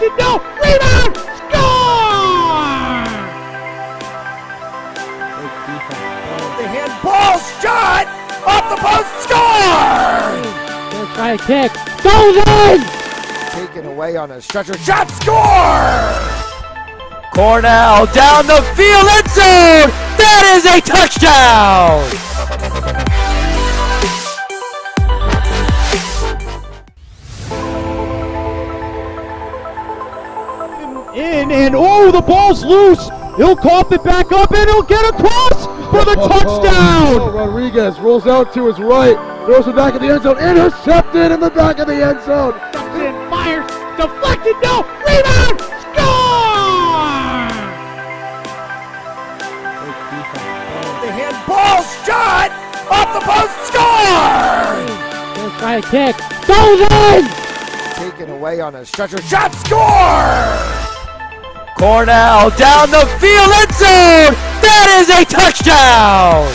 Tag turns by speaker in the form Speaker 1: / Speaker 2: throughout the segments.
Speaker 1: deflected, no, rebound, score!
Speaker 2: The handball shot off the post, score!
Speaker 1: Let's try a kick, goes in!
Speaker 2: Taken away on a stretcher shot, score! Cornell down the field, end zone! That is a touchdown!
Speaker 1: In and oh, the ball's loose. He'll cough it back up and he'll get across for the touchdown.
Speaker 3: Rodriguez rolls out to his right, throws it back in the end zone, intercepted in the back of the end zone.
Speaker 1: And fires, deflected, no, rebound, score!
Speaker 2: The handball shot off the post, score!
Speaker 1: Let's try a kick, goes in!
Speaker 2: Taken away on a stretcher shot, score! Cornell down the field, end zone! That is a touchdown!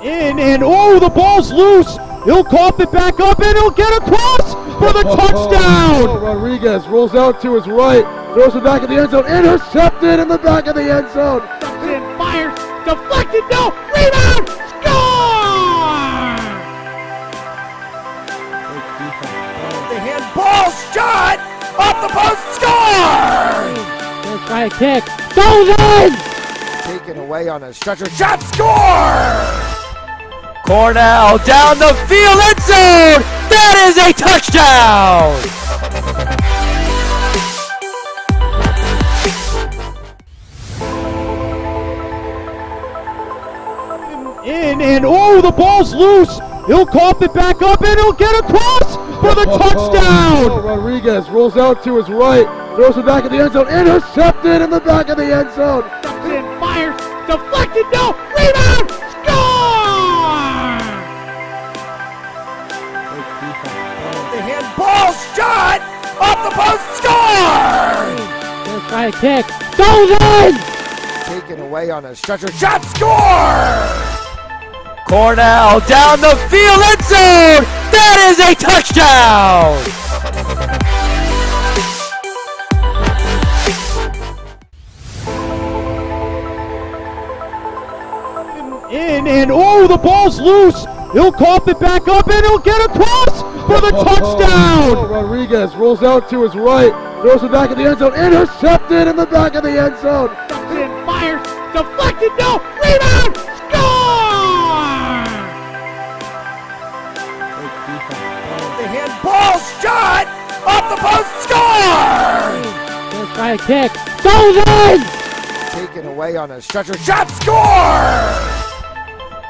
Speaker 1: In and oh, the ball's loose. He'll cough it back up and he'll get across for the touchdown.
Speaker 3: Rodriguez rolls out to his right, throws it back in the end zone, intercepted in the back of the end zone.
Speaker 1: And fires, deflected, no, rebound, score!
Speaker 2: The handball shot off the post, score!
Speaker 1: Let's try a kick, goes in!
Speaker 2: Taken away on a stretcher shot, score! Cornell down the field, end zone! That is a touchdown!
Speaker 1: In and oh, the ball's loose. He'll cough it back up and he'll get across for the touchdown.
Speaker 3: Rodriguez rolls out to his right, throws it back in the end zone, intercepted in the back of the end zone.
Speaker 1: And fires, deflected, no, rebound, score!
Speaker 2: The handball shot off the post, score!
Speaker 1: Let's try a kick, goes in!
Speaker 2: Taken away on a stretcher shot, score! Cornell down the field, end zone! That is a touchdown!
Speaker 1: In and oh, the ball's loose. He'll cough it back up and he'll get across for the touchdown.
Speaker 3: Rodriguez rolls out to his right, throws it back in the end zone, intercepted in the back of the end zone.
Speaker 1: And fires, deflected, no, rebound, score!
Speaker 2: The handball shot off the post, score!
Speaker 1: Let's try a kick, goes in!
Speaker 2: Taken away on a stretcher shot, score!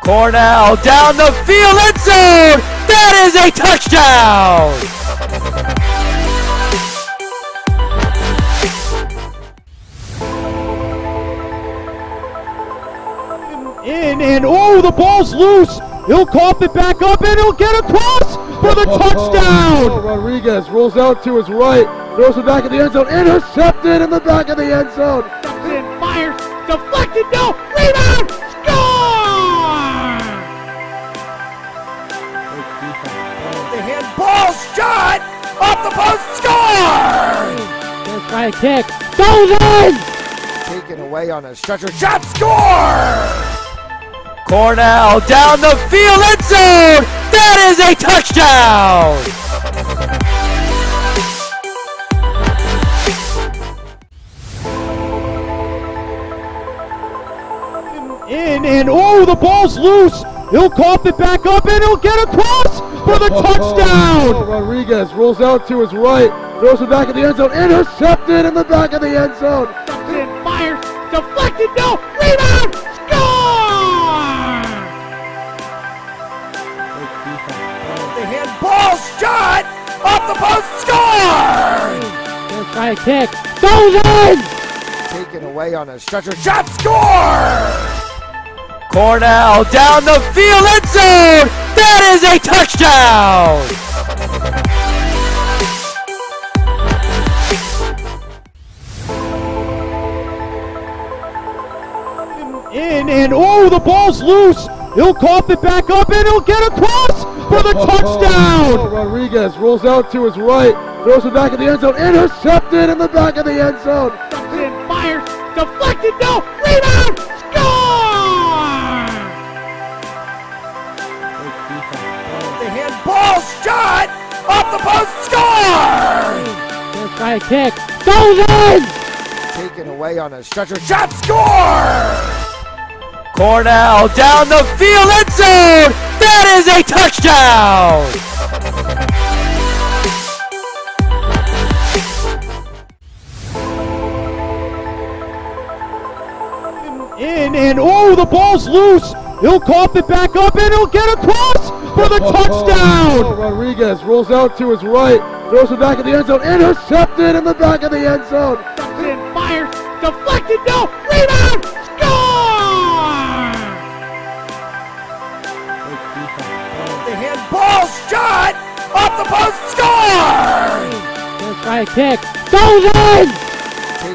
Speaker 2: Cornell down the field, end zone! That is a touchdown!
Speaker 1: In and oh, the ball's loose. He'll cough it back up and he'll get across for the touchdown.
Speaker 3: Rodriguez rolls out to his right, throws it back in the end zone, intercepted in the back of the end zone.
Speaker 1: And fires, deflected, no, rebound, score!
Speaker 2: The handball shot off the post, score!
Speaker 1: Let's try a kick, goes in!
Speaker 2: Taken away on a stretcher shot, score! Cornell down the field, end zone! That is a touchdown!
Speaker 1: In and oh, the ball's loose. He'll cough it back up and he'll get across for the touchdown.
Speaker 3: Rodriguez rolls out to his right, throws it back in the end zone, intercepted in the back of the end zone.
Speaker 1: And fires, deflected, no, rebound, score!
Speaker 2: The handball shot off the post, score!
Speaker 1: Let's try a kick, goes in!
Speaker 2: Taken away on a stretcher shot, score! Cornell down the field, end zone! That is a touchdown!
Speaker 1: In and oh, the ball's loose. He'll cough it back up and he'll get across for the touchdown.
Speaker 3: Rodriguez rolls out to his right, throws it back in the end zone, intercepted in the back of the end zone.
Speaker 1: And fires, deflected, no, rebound, score!
Speaker 2: The handball shot off the post, score!
Speaker 1: Let's try a kick, goes in!
Speaker 2: Taken away on a stretcher, shot, score! Cornell down the field, end zone! That is a touchdown!
Speaker 1: In and oh, the ball's loose. He'll cough it back up and he'll get across for the touchdown.
Speaker 3: Rodriguez rolls out to his right, throws it back in the end zone, intercepted in the back of the end zone.
Speaker 1: And fires, deflected, no, rebound, score!
Speaker 2: The handball shot off the post, score!
Speaker 1: Let's try a kick, goes in!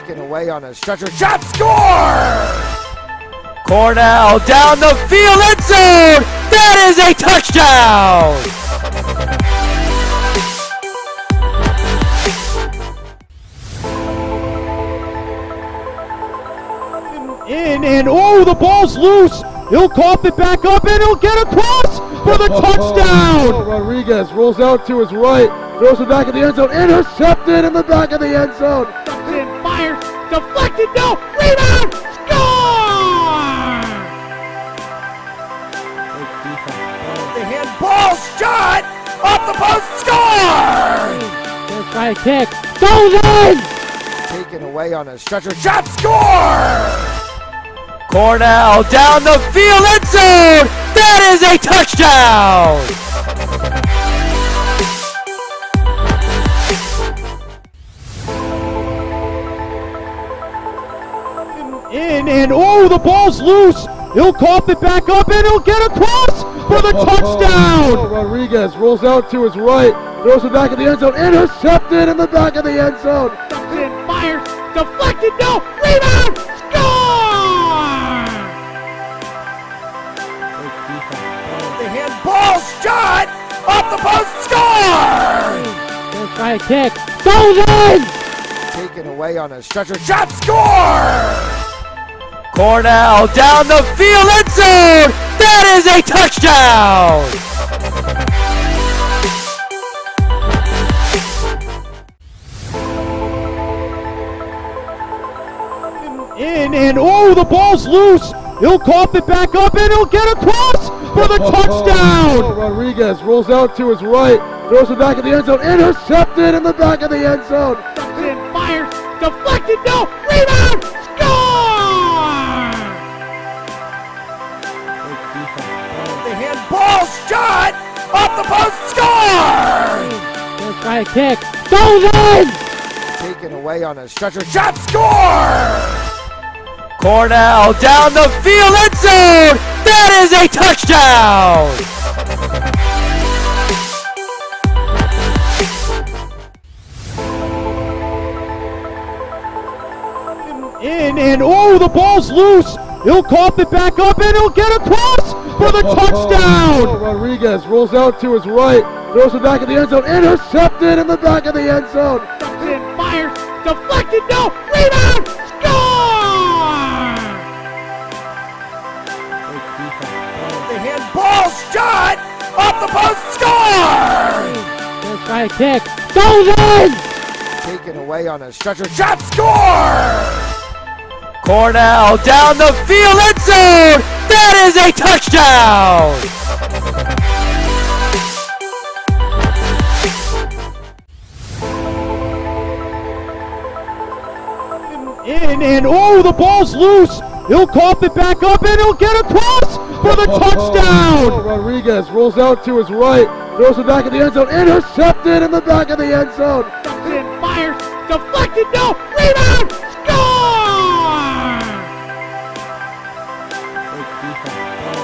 Speaker 2: Taken away on a stretcher, shot, score! Cornell down the field, end zone! That is a touchdown!
Speaker 1: In and oh, the ball's loose. He'll cough it back up and he'll get across for the touchdown.
Speaker 3: Rodriguez rolls out to his right, throws it back in the end zone, intercepted in the back of the end zone.
Speaker 1: And fires, deflected, no, rebound, score!
Speaker 2: The handball shot off the post, score!
Speaker 1: Let's try a kick, goes in!
Speaker 2: Taken away on a stretcher, shot, score! Cornell down the field, end zone! That is a touchdown!
Speaker 1: In and oh, the ball's loose. He'll cough it back up and he'll get across for the touchdown.
Speaker 3: Rodriguez rolls out to his right, throws it back in the end zone, intercepted in the back of the end zone.
Speaker 1: And fires, deflected, no, rebound, score!
Speaker 2: The handball shot off the post, score!
Speaker 1: Let's try a kick, goes in!
Speaker 2: Taken away on a stretcher, shot, score! Cornell down the field, end zone! That is a touchdown!
Speaker 1: In and oh, the ball's loose. He'll cough it back up and he'll get across for the touchdown.
Speaker 3: Rodriguez rolls out to his right, throws it back in the end zone, intercepted in the back of the end zone.
Speaker 1: And fires, deflected, no, rebound, score!
Speaker 2: The handball shot off the post, score!
Speaker 1: Let's try a kick, goes in!
Speaker 2: Taken away on a stretcher, shot, score! Cornell down the field, end zone! That is a touchdown!
Speaker 1: In and oh, the ball's loose. He'll cough it back up and he'll get across for the touchdown.
Speaker 3: Rodriguez rolls out to his right, throws it back in the end zone, intercepted in the back of the end zone.
Speaker 1: And fires, deflected, no, rebound, score!
Speaker 2: The handball shot off the post, score!
Speaker 1: Let's try a kick, goes in!
Speaker 2: Taken away on a stretcher, shot, score! Cornell down the field, end zone! That is a touchdown!
Speaker 1: In and oh, the ball's loose. He'll cough it back up and he'll get across for the touchdown.
Speaker 3: Rodriguez rolls out to his right, throws it back in the end zone, intercepted in the back of the end zone.
Speaker 1: And fires, deflected, no, rebound, score!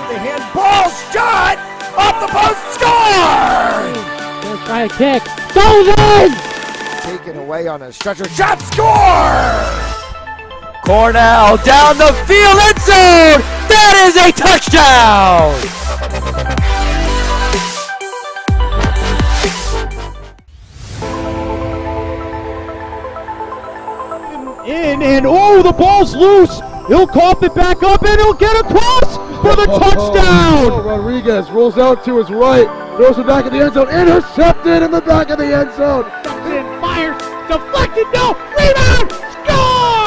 Speaker 2: The handball shot off the post, score!
Speaker 1: Let's try a kick, goes in!
Speaker 2: Taken away on a stretcher, shot, score! Cornell down the field, end zone! That is a touchdown!
Speaker 1: ball's loose. He'll cough it back up and he'll get across for the touchdown.
Speaker 3: Rodriguez rolls out to his right, throws it back in the end zone, intercepted in the back of the end zone.
Speaker 1: And fires, deflected, no, rebound, score!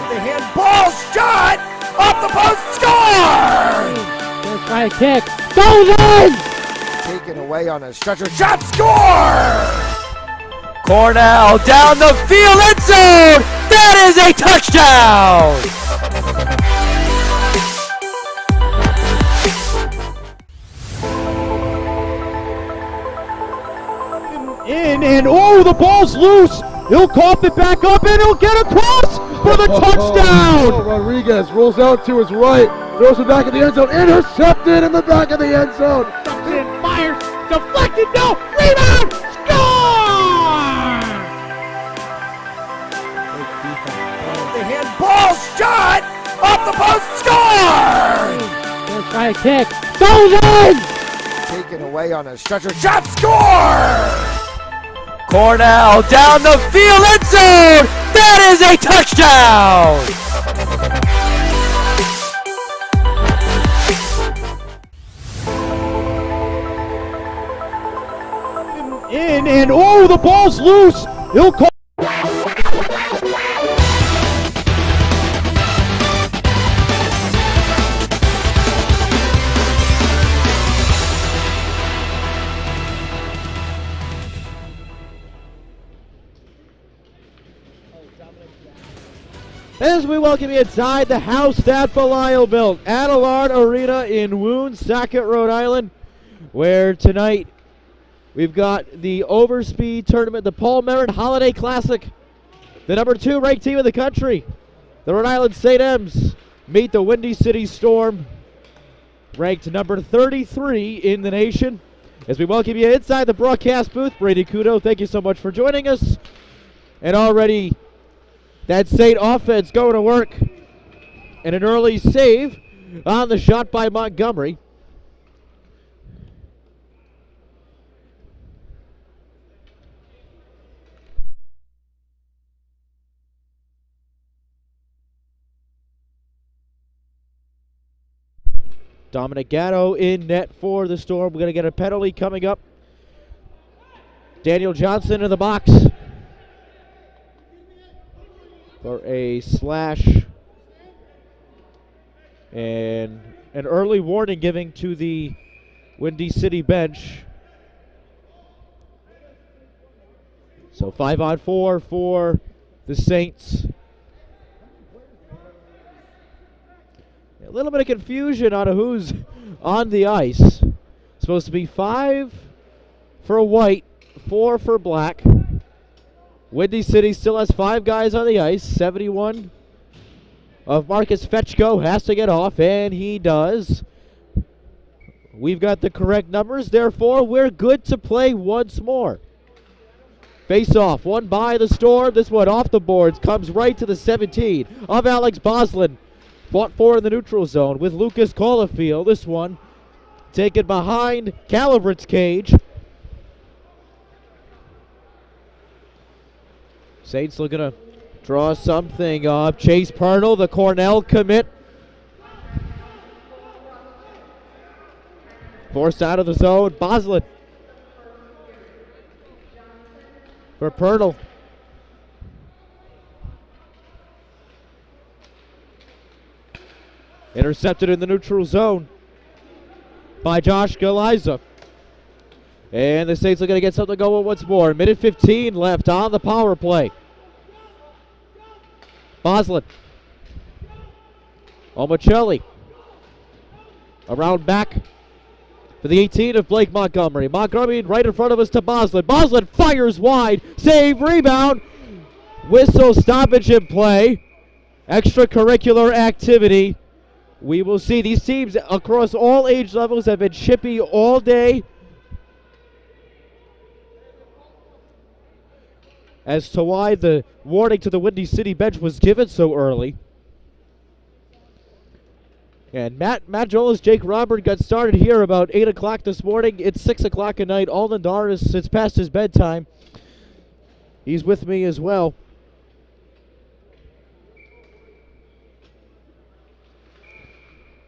Speaker 2: The handball shot off the post, score!
Speaker 1: Let's try a kick, goes in!
Speaker 2: Taken away on a stretcher, shot, score! Cornell down the field, end zone! That is a touchdown!
Speaker 1: In and oh, the ball's loose. He'll cough it back up and he'll get across for the touchdown.
Speaker 3: Rodriguez rolls out to his right, throws it back in the end zone, intercepted in the back of the end zone.
Speaker 1: And fires, deflected, no, rebound, score!
Speaker 2: The handball shot off the post, score!
Speaker 1: Let's try a kick, goes in!
Speaker 2: Taken away on a stretcher, shot, score! Cornell down the field, end zone! That is a touchdown!
Speaker 1: In and oh, the ball's loose. He'll call. As we welcome you inside the house that Belial built, Adelard Arena in Woonsocket, Rhode Island, where tonight we've got the Overspeed Tournament, the Paul Merritt Holiday Classic. The number 2 ranked team in the country, the Rhode Island St. M's, meet the Windy City Storm, ranked number 33 in the nation. As we welcome you inside the broadcast booth, Brady Kudo, thank you so much for joining us. And already that St. offense going to work. And an early save on the shot by Montgomery. Dominic Gatto in net for the Storm. We're going to get a penalty coming up. Daniel Johnson in the box for a slash, and an early warning giving to the Windy City bench. So 5-on-4 for the Saints. A little bit of confusion on who's on the ice. Supposed to be 5 for white, 4 for black. Windy City still has 5 guys on the ice. 71 of Marcus Fetchko has to get off, and he does. We've got the correct numbers, therefore we're good to play once more. Face off, one by the Storm. This one off the boards, comes right to the 17 of Alex Boslin. Fought for in the neutral zone with Lucas Caulfield. This one taken behind Calibrit's cage. Saints looking to draw something up. Chase Pernell, the Cornell commit. Forced out of the zone. Boslin for Pernell. Intercepted in the neutral zone by Josh Galiza. And the Saints are going to get something going once more. Minute 15 left on the power play. Boslin. Omocelli. Around back for the 18 of Blake Montgomery. Montgomery right in front of us to Boslin. Boslin fires wide. Save, rebound. Whistle, stoppage in play. Extracurricular activity. We will see. These teams across all age levels have been chippy all day. As to why the warning to the Windy City bench was given so early. And Matt Jolas, Jake Robert got started here about 8 o'clock this morning. It's 6 o'clock at night. Alden Doris, it's past his bedtime. He's with me as well.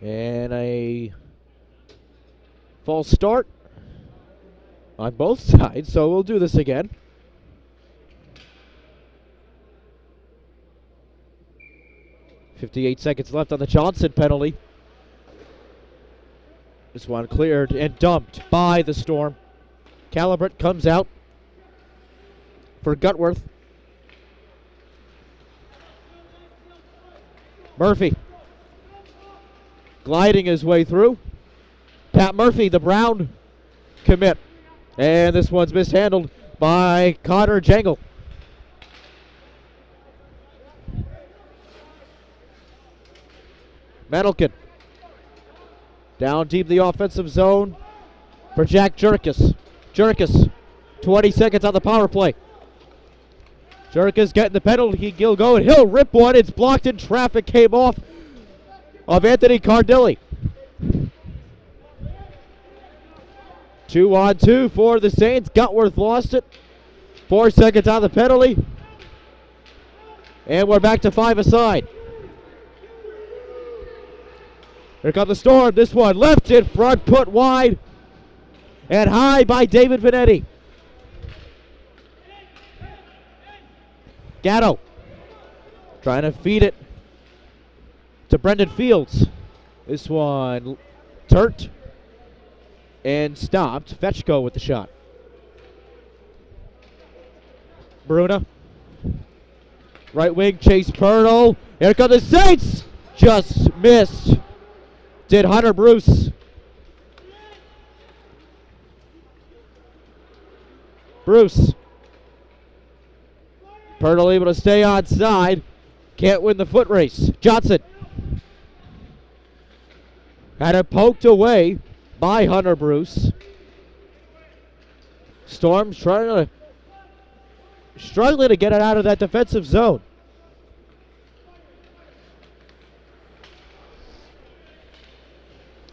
Speaker 1: And a false start on both sides, so we'll do this again. .58 seconds left on the Johnson penalty. This one cleared and dumped by the Storm. Calibret comes out for Gutworth. Murphy gliding his way through. Pat Murphy, the Brown commit. And this one's mishandled by Connor Jangle. Metalkin down deep the offensive zone for Jack Jurkis. Jurkis, 20 seconds on the power play. Jurkis getting the penalty. He'll go and he'll rip one. It's blocked in traffic. Came off of Anthony Cardilli. 2-on-2 for the Saints. Gutworth lost it. 4 seconds on the penalty. And we're back to 5 aside. Here comes the Storm. This one left in front, put wide and high by David Vanetti. Gatto trying to feed it to Brendan Fields. This one turned and stopped. Fetchko with the shot. Bruna. Right wing, Chase Purnell. Here come the Saints. Just missed. Did Hunter Bruce. Bruce. Purnell able to stay onside. Can't win the foot race. Johnson. Had it poked away by Hunter Bruce. Storm's struggling to get it out of that defensive zone.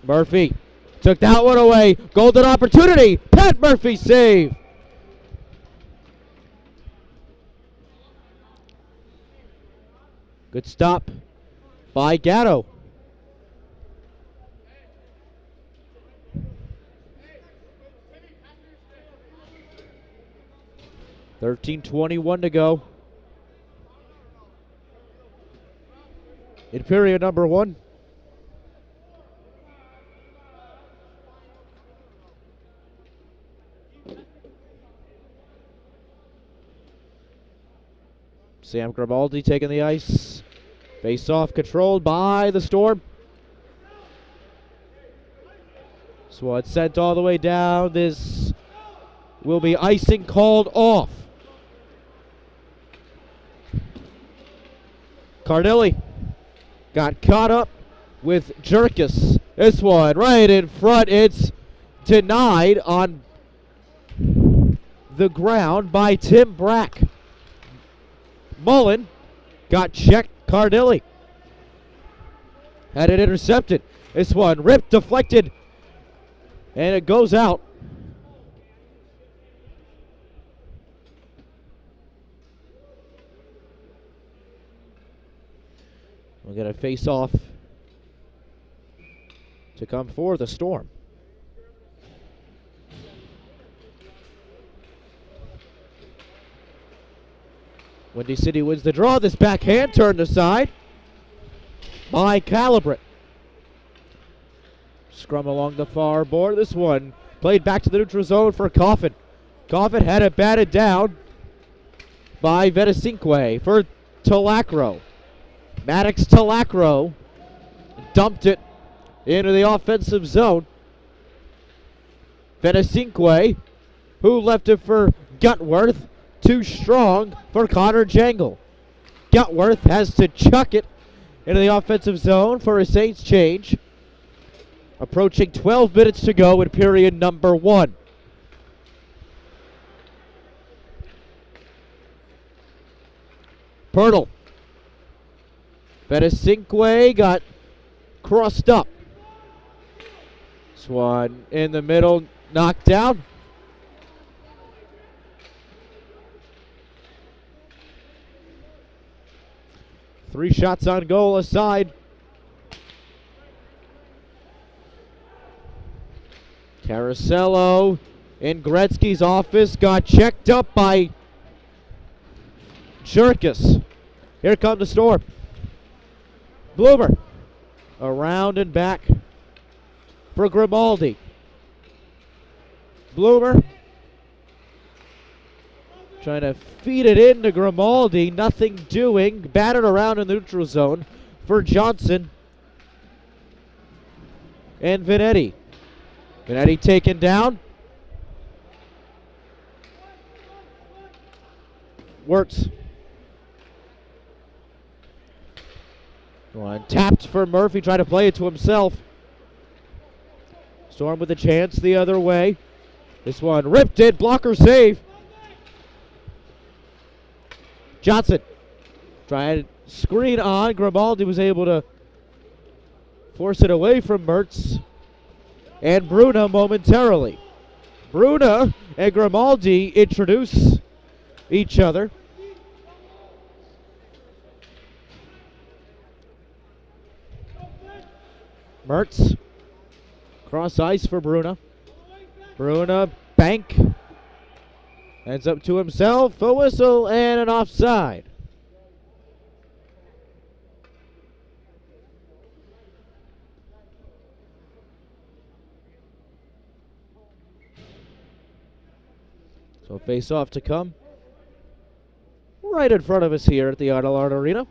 Speaker 1: Murphy took that one away. Golden opportunity. Pat Murphy save. Good stop by Gatto. .13:21 to go in period number 1. Sam Grimaldi taking the ice. Face off controlled by the Storm. Swat sent all the way down. This will be icing called off. Cardilli got caught up with Jurkis. This one right in front. It's denied on the ground by Tim Brack. Mullen got checked. Cardilli had it intercepted. This one ripped, deflected, and it goes out. We'll get a face-off to come for the Storm. Windy City wins the draw. This backhand turned aside by Calibret. Scrum along the far board. This one played back to the neutral zone for Coffin. Coffin had it batted down by Vetacinque for Talacro. Maddox Talacro dumped it into the offensive zone. Vetacinque, who left it for Gutworth. Too strong for Connor Jangle. Gutworth has to chuck it into the offensive zone for a Saints change. Approaching 12 minutes to go in period number 1. Purnell. Vetacinque got crossed up. This one in the middle, knocked down. 3 shots on goal aside. Carosello in Gretzky's office got checked up by Shurkus. Here comes the Storm. Bloomer around and back for Grimaldi. Bloomer trying to feed it into Grimaldi. Nothing doing. Battered around in the neutral zone for Johnson and Vanetti. Vanetti taken down. Works. One tapped for Murphy, trying to play it to himself. Storm with a chance the other way. This one ripped it, blocker save. Johnson trying to screen on. Grimaldi was able to force it away from Mertz and Bruna momentarily. Bruna and Grimaldi introduce each other. Mertz, cross ice for Bruna. Bruna, bank, ends up to himself, a whistle and an offside. So face off to come. Right in front of us here at the Autolart Arena.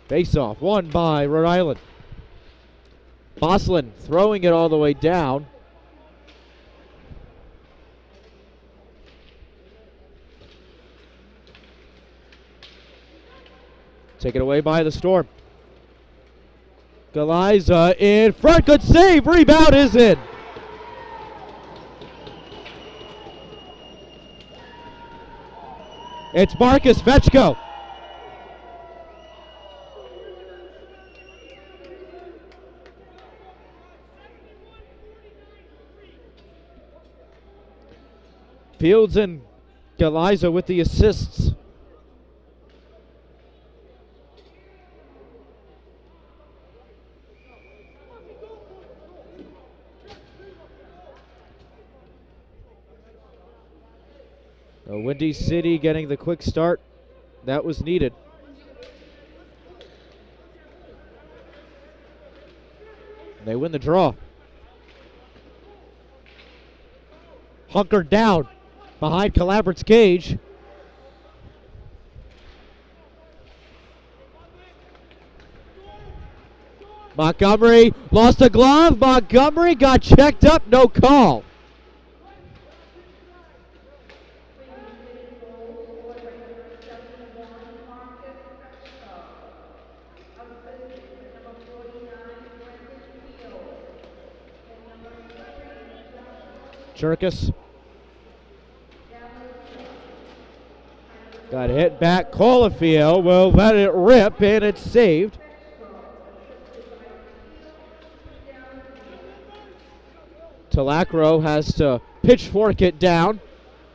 Speaker 1: Face-off won by Rhode Island. Boslin throwing it all the way down. Taken away by the Storm. Galiza in front, good save, rebound is in. It's Marcus Vetchko. Fields and Galiza with the assists. Windy City getting the quick start that was needed. They win the draw. Hunkered down behind Calabert's cage. Montgomery lost a glove. Montgomery got checked up, no call. Churkus got hit back. Colafield will let it rip, and it's saved. Talacro has to pitchfork it down,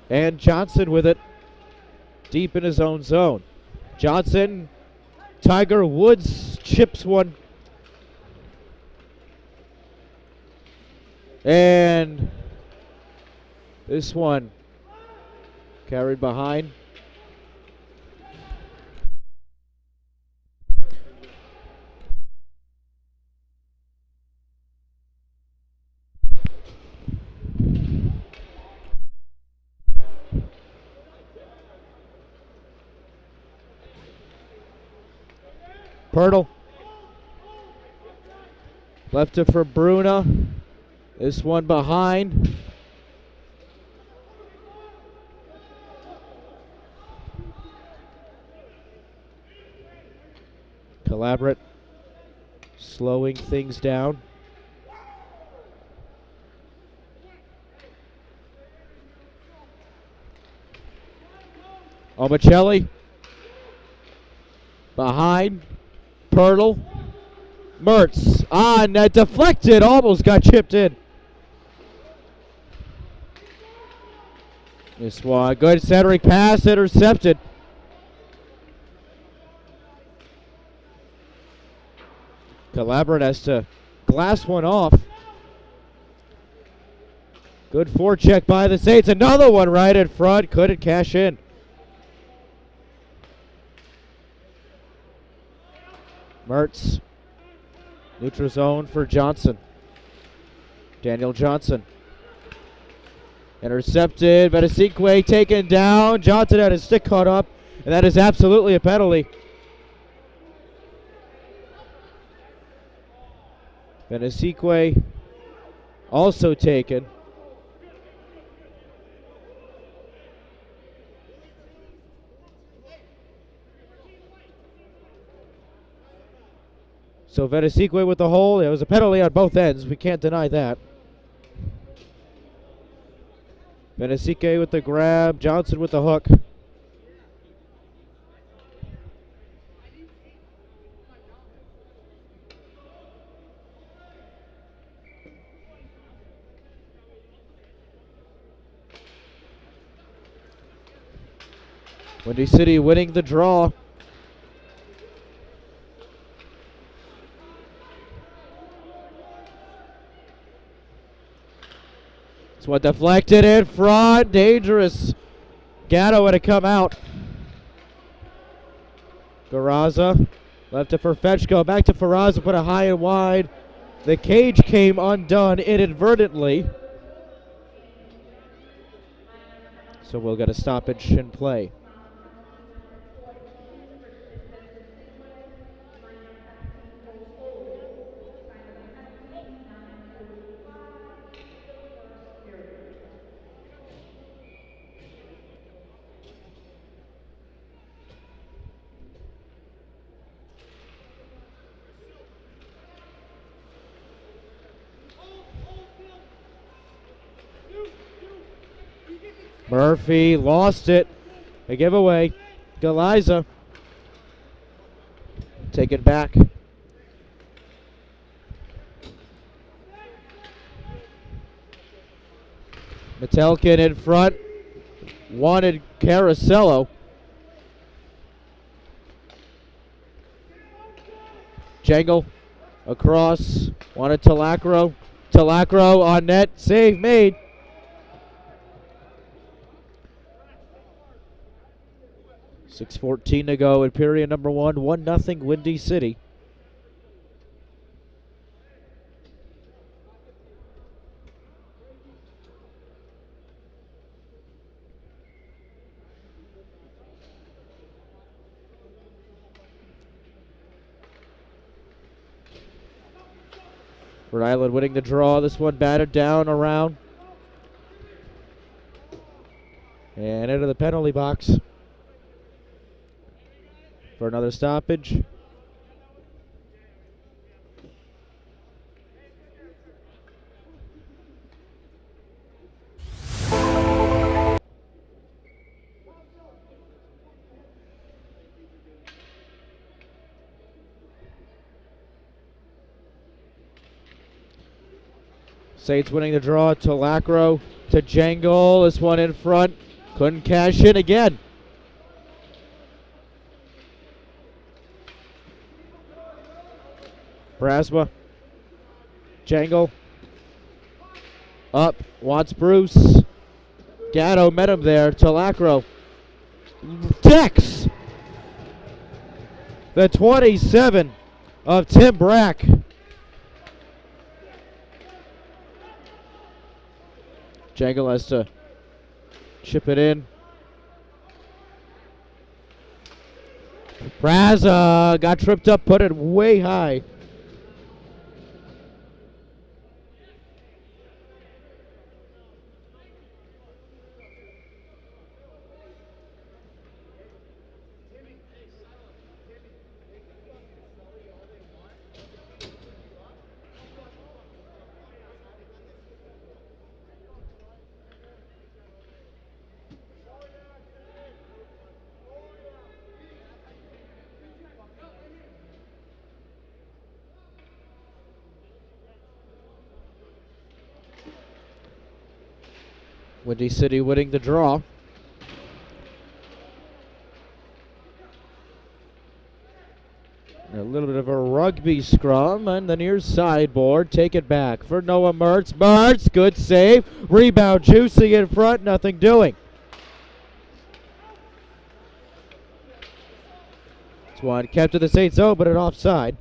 Speaker 1: and Johnson with it deep in his own zone. Johnson, Tiger Woods chips one. And this one carried behind. Pirtle left it for Bruna. This one behind. Calabret slowing things down. Omicelli behind. Pirtle. Mertz on that deflected, almost got chipped in. This one, good centering pass, intercepted. Calabria has to glass one off. Good forecheck by the Saints. Another one right in front. Couldn't cash in. Mertz. Neutral zone for Johnson. Daniel Johnson. Intercepted. Benasikwe taken down. Johnson had his stick caught up. And that is absolutely a penalty. Benasikwe also taken. So Benasikwe with the hole. It was a penalty on both ends. We can't deny that. Benasikwe with the grab. Johnson with the hook. Windy City winning the draw. This one deflected in front. Dangerous. Gatto had to come out. Garraza left it for Fetchko. Back to Ferrazza. Put it high and wide. The cage came undone inadvertently. So we'll get a stoppage in play. Murphy lost it. A giveaway. Galiza. Take it back. Metelkin in front. Wanted Carasello. Jangle across. Wanted Talacro. Talacro on net. Save made. .6:14 to go in period number 1. 1-0 Windy City. Rhode Island winning the draw. This one batted down around. And into the penalty box for another stoppage. Saints winning the draw. Talacro to Jangle. This one in front. Couldn't cash in again. Brasma. Jangle. Up. Wants Bruce. Gatto met him there. Talacro. Decks. The 27 of Tim Brack. Jangle has to chip it in. Braza got tripped up, put it way high. Windy City winning the draw. A little bit of a rugby scrum on the near sideboard. Take it back for Noah Mertz. Mertz, good save. Rebound, Juicy in front, nothing doing. This one kept to the Saints zone, but an offside.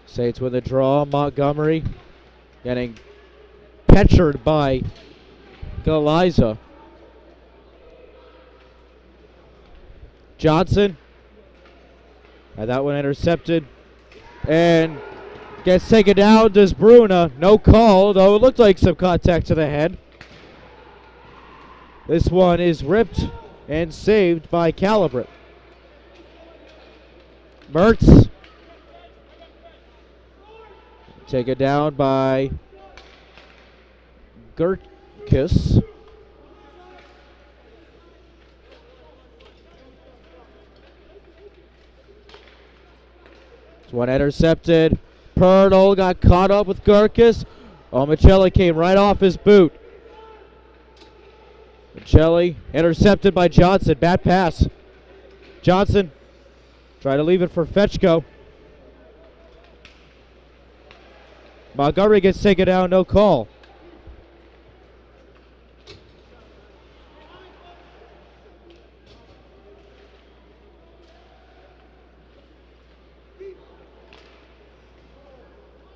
Speaker 1: Saints with a draw. Montgomery getting petchered by Galiza. Johnson. And that one intercepted. And gets taken down. Does Bruna. No call, though it looked like some contact to the head. This one is ripped and saved by Calibret. Mertz. Taken down by Gerkis. One intercepted. Pernell got caught up with Gerkis. Oh, Michelli came right off his boot. Michelli intercepted by Johnson. Bad pass. Johnson try to leave it for Fetchko. Montgomery gets taken down, no call.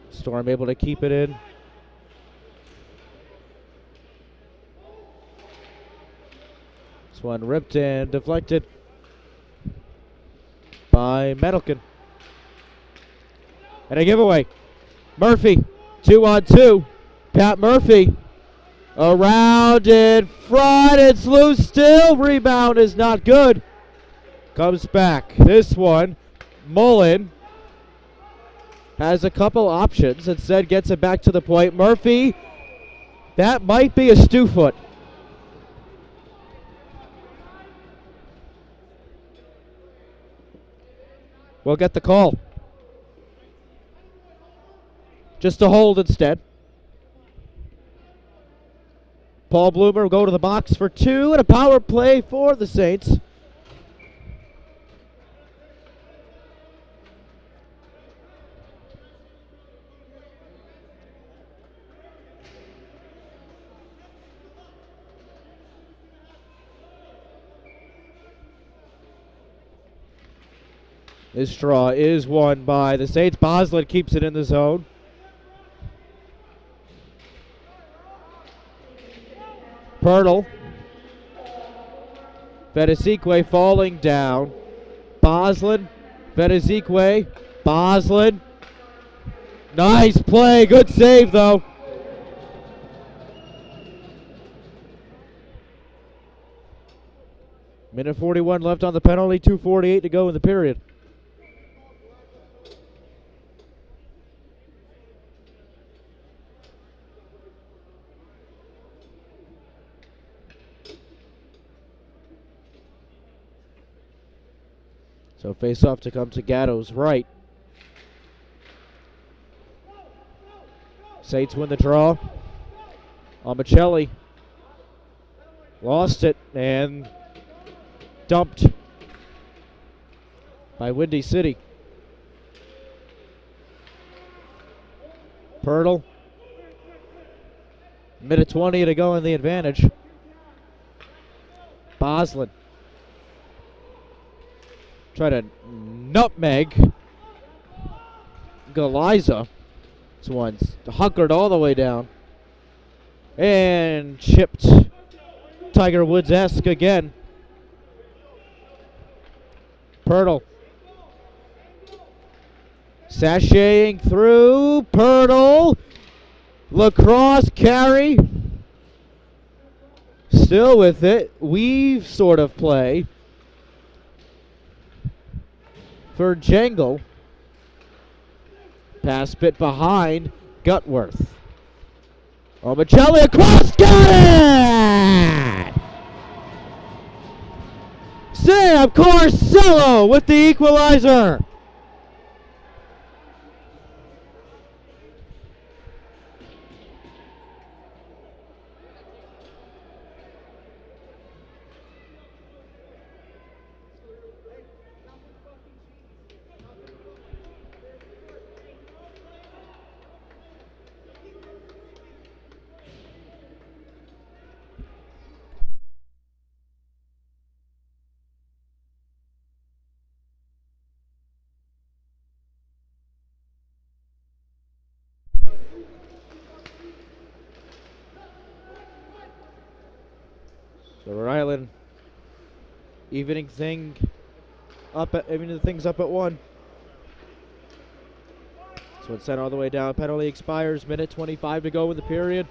Speaker 1: Storm able to keep it in. This one ripped and deflected by Metalkin. And a giveaway. Murphy, 2-on-2. Pat Murphy around in front. It's loose still. Rebound is not good. Comes back. This one, Mullen has a couple options. Instead gets it back to the point. Murphy, that might be a stew foot. We'll get the call. Just a hold instead. Paul Bloomer will go to the box for two and a power play for the Saints. This draw is won by the Saints. Boslin keeps it in the zone. Pernell. Fedesique falling down. Boslin. Fedesique. Boslin. Nice play. Good save, though. Minute 41 left on the penalty. 2:48 to go in the period. So face off to come to Gatto's right. Saints win the draw. Michelli lost it and dumped by Windy City. Pernell. Minute 20 to go in the advantage. Boslin. Try to nutmeg Galiza. This one's hunkered all the way down. And chipped. Tiger Woods-esque again. Pernell. Sashaying through. Pernell. Lacrosse carry. Still with it. Weave sort of play. for Jangle. Pass bit behind Gutworth. Oh, Michelli across, got it! Sam Corsello with the equalizer. So Rhode Island evening things up at 1. So it's sent all the way down. Penalty expires. Minute 25 to go in the period.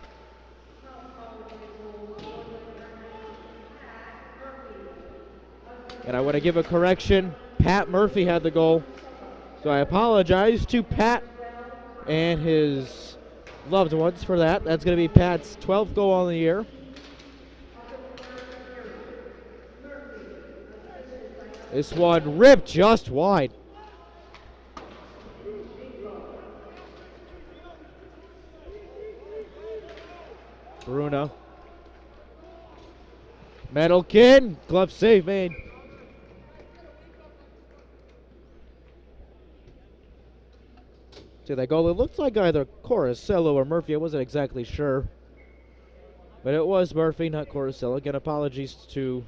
Speaker 1: And I want to give a correction. Pat Murphy had the goal. So I apologize to Pat and his loved ones for that. That's going to be Pat's 12th goal on the year. This one ripped just wide. Bruno. Metalkin. Glove save made. See that goal? It looks like either Corsello or Murphy. I wasn't exactly sure. But it was Murphy, not Corsello. Again, apologies to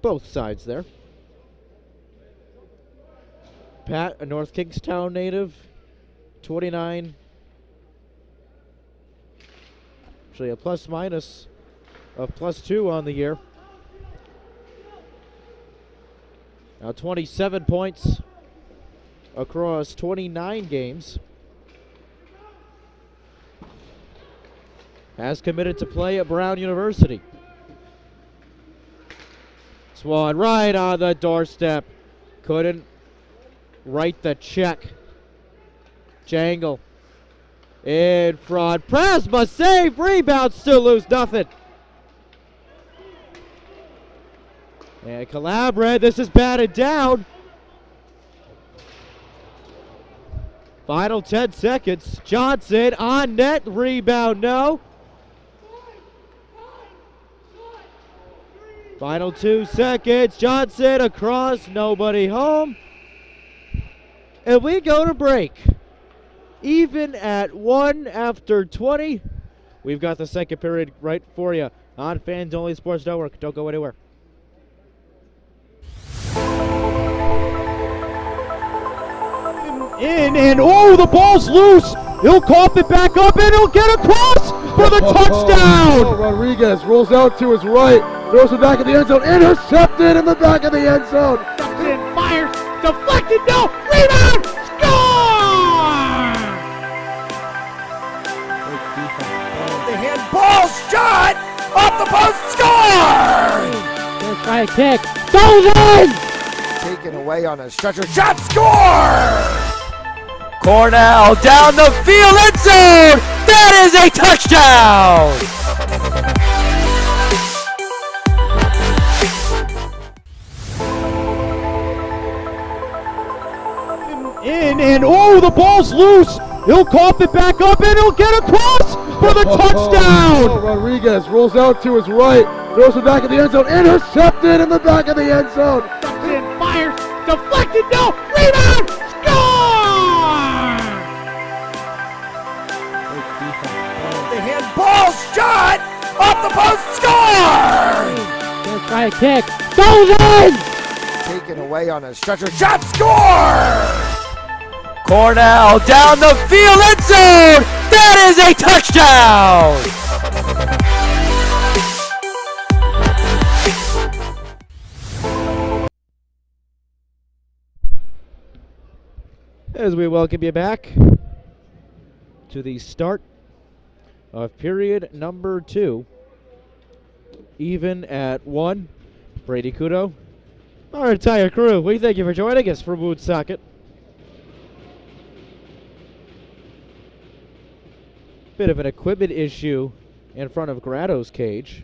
Speaker 1: both sides there. Pat, a North Kingstown native, 29. Actually, a plus minus of +2 on the year. Now 27 points across 29 games. Has committed to play at Brown University. Swan right on the doorstep. Couldn't write the check. Jangle in front. Prasma save. Rebound. Still lose nothing. And Calabria. This is batted down. Final 10 seconds. Johnson on net. Rebound. No. Final 2 seconds. Johnson across. Nobody home. And we go to break. Even at 1 after 20. We've got the second period right for you on Fans Only Sports Network. Don't go anywhere. In and oh, the ball's loose. He'll cough it back up and he'll get across for the touchdown.
Speaker 3: Rodriguez rolls out to his right, throws it back in the end zone, intercepted in the back of the end zone.
Speaker 1: Justin fires, deflected, no, rebound, score!
Speaker 2: The handball shot off the post, score!
Speaker 1: Gonna try a kick, goes in!
Speaker 2: Taken away on a stretcher, shot, score! Cornell down the field, end zone! That is a touchdown!
Speaker 1: In and oh, the ball's loose. He'll cough it back up and he'll get across for the touchdown.
Speaker 3: Rodriguez rolls out to his right, throws it back in the end zone, intercepted in the back of the end zone.
Speaker 1: Justin fires, deflected, no, rebound, score!
Speaker 2: The handball shot off the post, score!
Speaker 1: Gonna try a kick, goes in!
Speaker 2: Taken away on a stretcher, shot, score! Cornell down the field, end zone! That is a touchdown!
Speaker 1: As we welcome you back to the start of period number 2. Even at 1. Brady Kudo Our entire crew, we thank you for joining us for Woonsocket. Bit of an equipment issue in front of Grado's cage.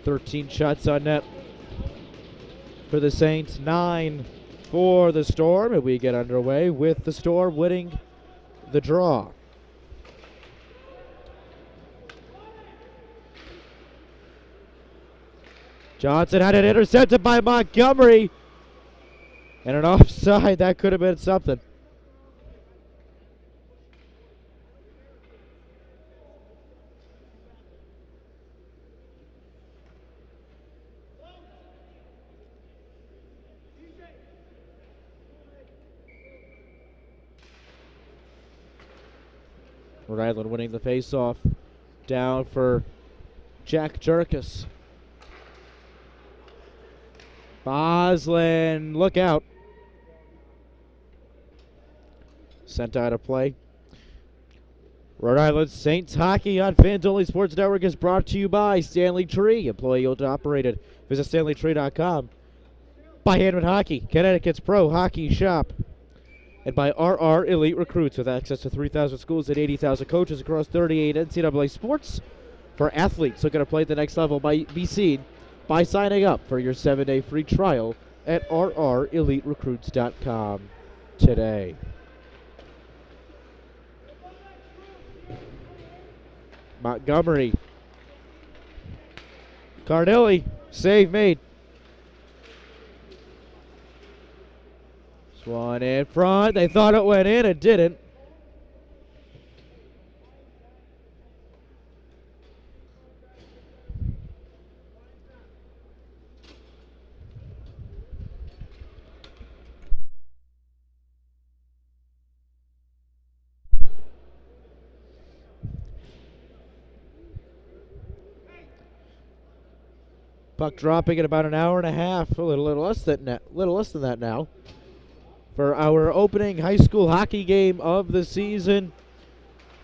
Speaker 1: "13 shots on net for the Saints, 9 for the Storm, and we get underway with the Storm winning the draw. Johnson had it intercepted by Montgomery, and an offside. That could have been something. Rhode Island winning the faceoff. Down for Jack Jerkus. Boslin, look out. Sent out of play. Rhode Island Saints hockey on Fans Only Sports Network is brought to you by Stanley Tree, employee owned and operated. Visit StanleyTree.com. By Handman Hockey, Connecticut's pro hockey shop. And by RR Elite Recruits, with access to 3,000 schools and 80,000 coaches across 38 NCAA sports for athletes looking to play at the next level. Be seen by signing up for your 7-day free trial at rreliterecruits.com today. Montgomery. Cardilli, save made. One in front. They thought it went in. It didn't. Puck dropping in about an hour and a half. A little less than that now. For our opening high school hockey game of the season,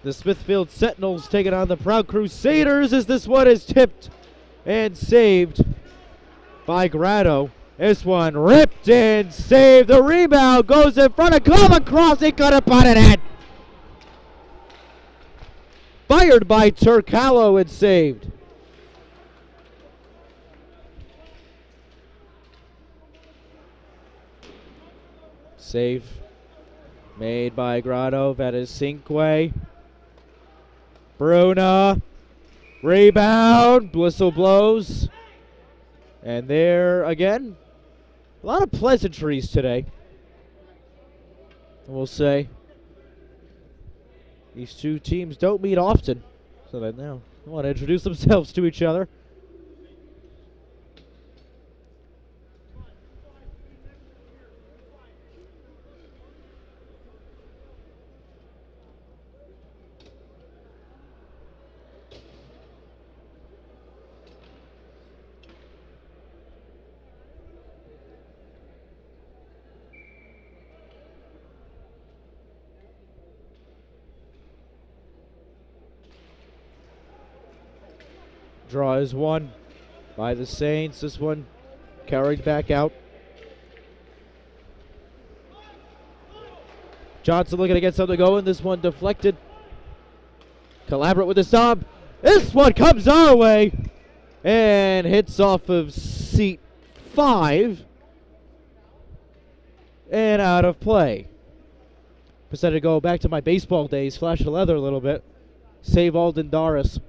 Speaker 1: the Smithfield Sentinels taking on the Proud Crusaders as this one is tipped and saved by Grado. This one ripped and saved. The rebound goes in front of Glove across. He got up on it in. Fired by Turcalo and saved. Save made by Grado. That is Cinque. Bruna. Rebound. Whistle blows. And there again, a lot of pleasantries today. We'll say these two teams don't meet often, so they now want to introduce themselves to each other. Draw is won by the Saints. This one carried back out. Johnson looking to get something going. This one deflected. Collaborate with the sub. This one comes our way and hits off of seat 5 and out of play. Decided to go back to my baseball days, flash the leather a little bit. Save Alden Doris.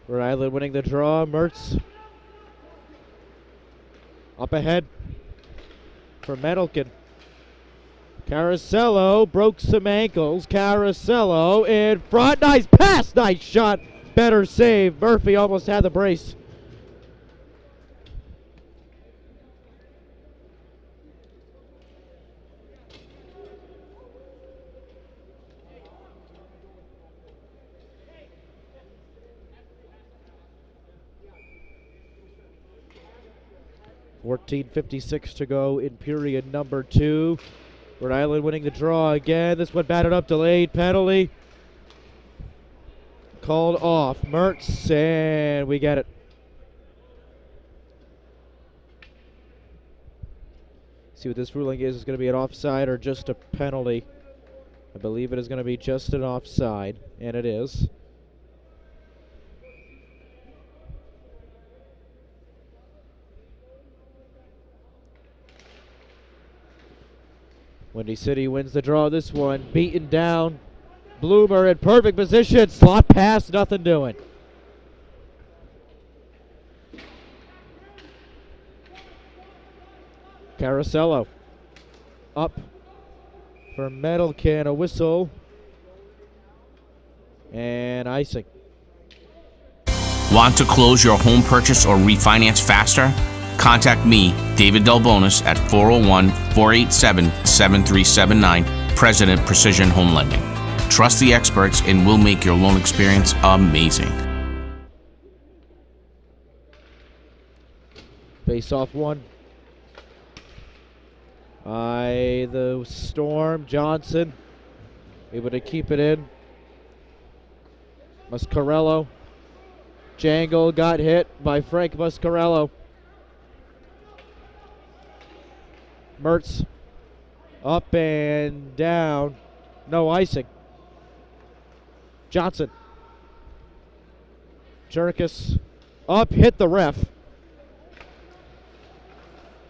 Speaker 1: Rhode Island winning the draw. Mertz up ahead for Medelkin. Caracello broke some ankles. Caracello in front. Nice pass. Nice shot. Better save. Murphy almost had the brace. .56 to go in period number 2. Rhode Island winning the draw again. This one batted up, delayed penalty. Called off. Mertz, and we get it. See what this ruling is. It's going to be an offside or just a penalty. I believe it is going to be just an offside, and it is. Windy City wins the draw this one. Beaten down. Bloomer in perfect position. Slot pass, nothing doing. Caracello up for Metalcan, a whistle, and icing.
Speaker 4: Want to close your home purchase or refinance faster? Contact me, David Delbonis, at 401-487-7379, President Precision Home Lending. Trust the experts and we'll make your loan experience amazing.
Speaker 1: Face off one. By the Storm. Johnson able to keep it in. Muscarello. Jangle got hit by Frank Muscarello. Mertz up and down. No icing. Johnson. Jerkis up, hit the ref.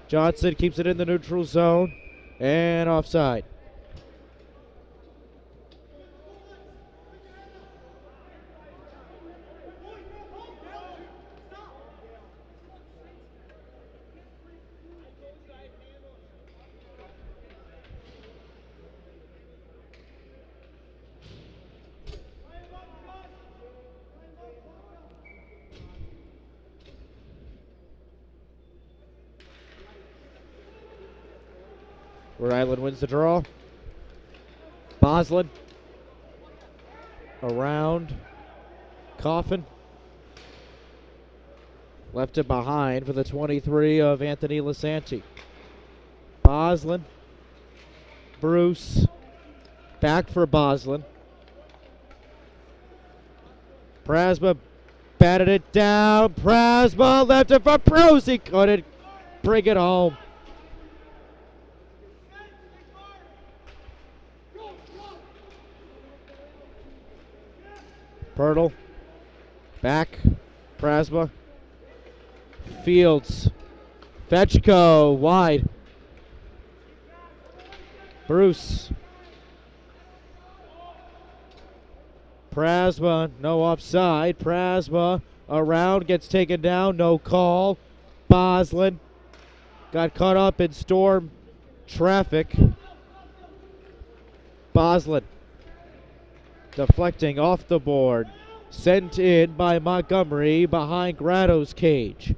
Speaker 1: Johnson keeps it in the neutral zone and offside. Rhode Island wins the draw. Boslin around. Coffin left it behind for the 23 of Anthony Lasanti. Boslin. Bruce back for Boslin. Prasma batted it down. Prasma left it for Bruce. He couldn't bring it home. Pirtle, back, Prasma, Fields, Fetchko, wide, Bruce, Prasma, no offside, Prasma around, gets taken down, no call, Boslin got caught up in storm traffic, Boslin deflecting off the board. Sent in by Montgomery behind Grado's cage.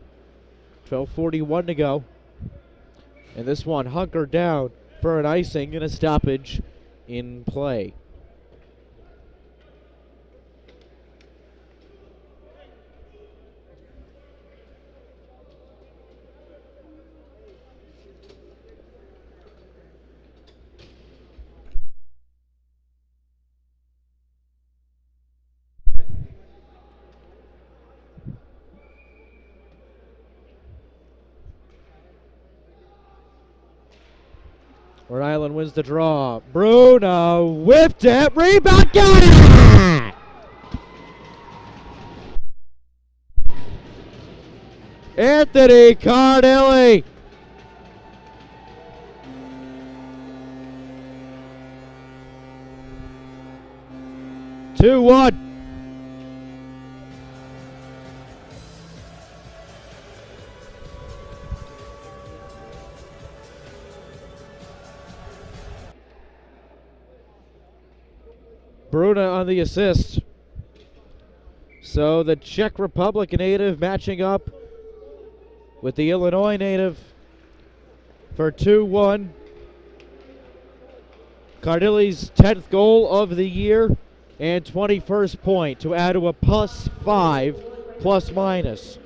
Speaker 1: 12:41 to go. And this one hunkered down for an icing and a stoppage in play. Rhode Island wins the draw. Bruno whipped it. Rebound. Got it! Anthony Cardilli. Two one. Bruna on the assist. So the Czech Republic native matching up with the Illinois native for 2-1. Cardilli's 10th goal of the year and 21st point to add to a +5 plus minus.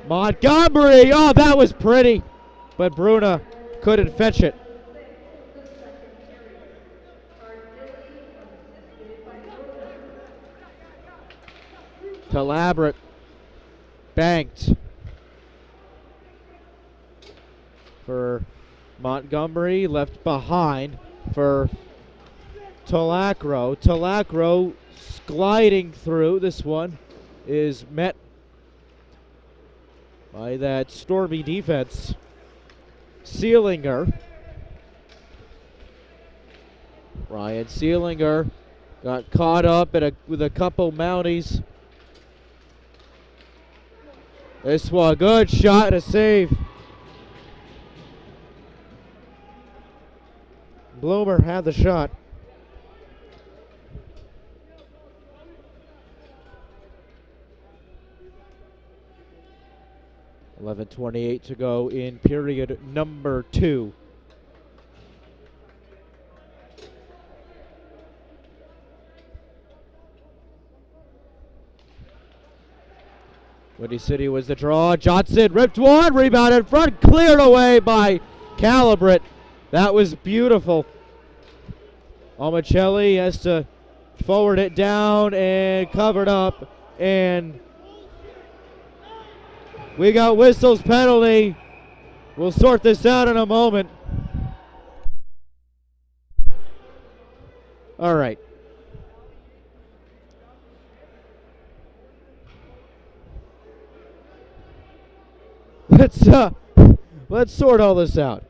Speaker 1: Montgomery, oh, that was pretty, but Bruna couldn't fetch it. Calabret banked for Montgomery, left behind for Talacro. Talacro gliding through. This one is met by that stormy defense. Seelinger. Ryan Seelinger got caught up with a couple Mounties. This one, good shot and a save. Bloomer had the shot. .11:28 to go in period number 2. Windy City was the draw. Johnson ripped one, rebound in front, cleared away by Calabret. That was beautiful. Omicelli has to forward it down and covered up, and we got Whistle's penalty. We'll sort this out in a moment. All right. Let's sort all this out.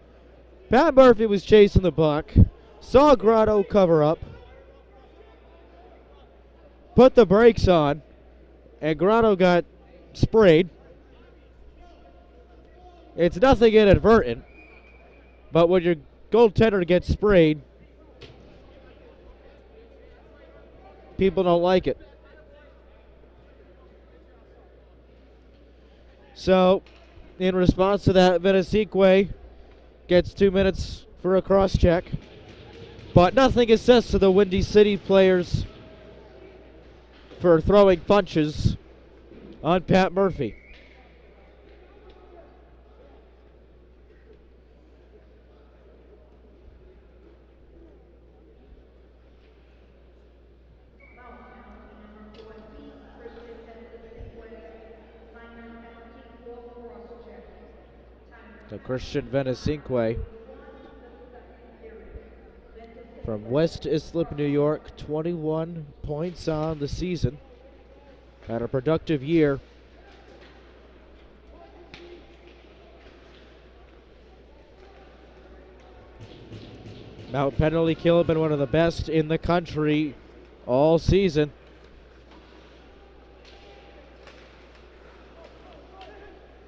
Speaker 1: Pat Murphy was chasing the puck, saw Grotto cover up, put the brakes on, and Grotto got sprayed. It's nothing inadvertent, but when your goaltender gets sprayed, people don't like it. So, in response to that, Venesique gets 2 minutes for a cross-check. But nothing is said to the Windy City players for throwing punches on Pat Murphy. To Christian Venesique from West Islip, New York, 21 points on the season. Had a productive year. Mount penalty kill, been one of the best in the country all season.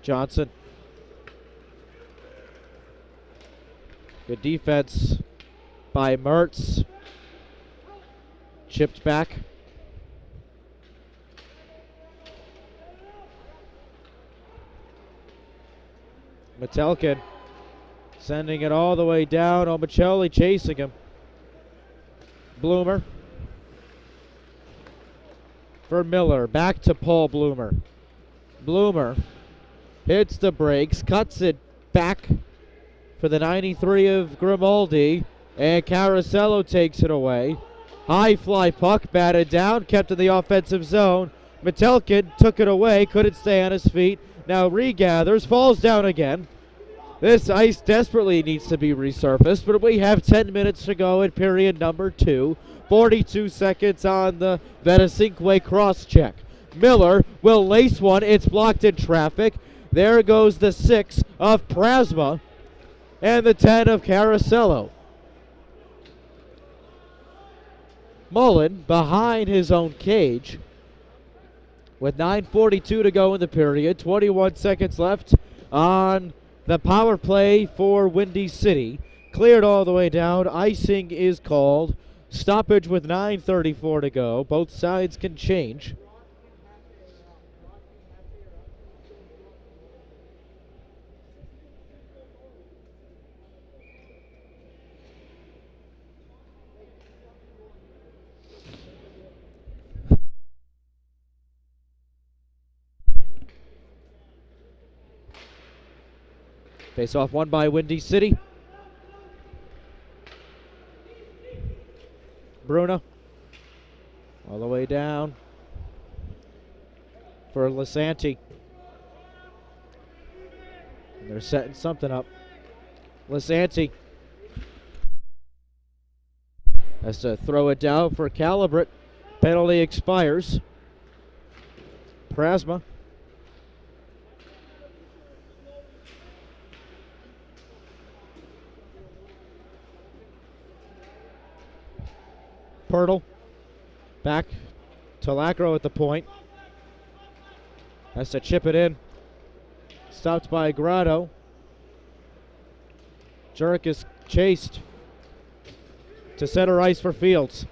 Speaker 1: Johnson. Good defense by Mertz. Chipped back. Metelkin sending it all the way down. Omicelli chasing him. Bloomer. For Miller. Back to Paul Bloomer. Bloomer hits the brakes. Cuts it back for the 93 of Grimaldi, and Carasello takes it away. High fly puck, batted down, kept in the offensive zone. Metelkin took it away, couldn't stay on his feet. Now regathers, falls down again. This ice desperately needs to be resurfaced, but we have 10 minutes to go in period number 2. 42 seconds on the Venesique cross check. Miller will lace one, it's blocked in traffic. There goes the 6 of Prasma. And the 10 of Carasello. Mullen behind his own cage with 9:42 to go in the period. 21 seconds left on the power play for Windy City. Cleared all the way down. Icing is called. Stoppage with 9:34 to go. Both sides can change. Face off won by Windy City. Bruna all the way down for Lisanti. They're setting something up. Lisanti has to throw it down for Calibret. Penalty expires. Prasma. Pirtle. Back to Lacro at the point. Has to chip it in. Stopped by Grotto. Jurek is chased to center ice for Fields.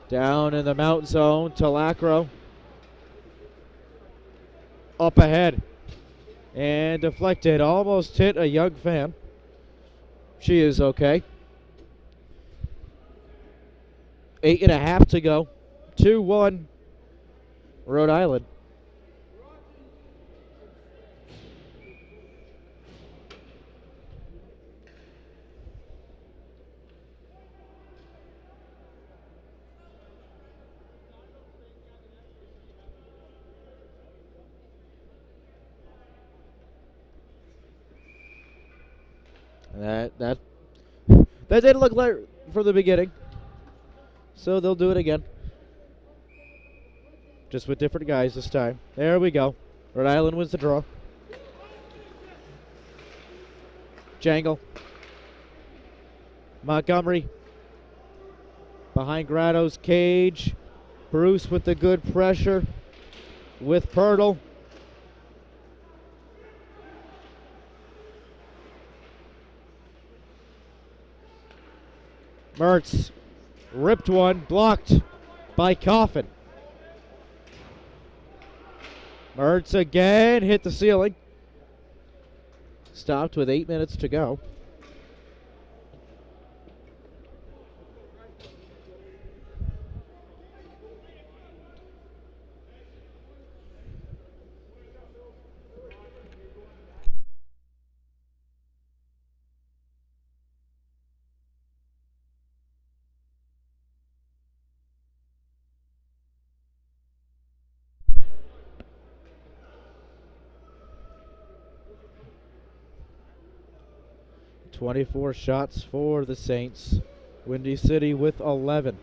Speaker 1: Down in the mountain zone to Lacro. Up ahead. And deflected. Almost hit a young fan. She is okay. 8.5 to go. 2-1 Rhode Island. That didn't look like from the beginning. So they'll do it again. Just with different guys this time. There we go. Rhode Island wins the draw. Jangle. Montgomery. Behind Grotto's cage. Bruce with the good pressure. With Pirtle. Mertz. Ripped one. Blocked by Coffin. Mertz again. Hit the ceiling. Stopped with 8 minutes to go. .24 shots for the Saints. Windy City with 11.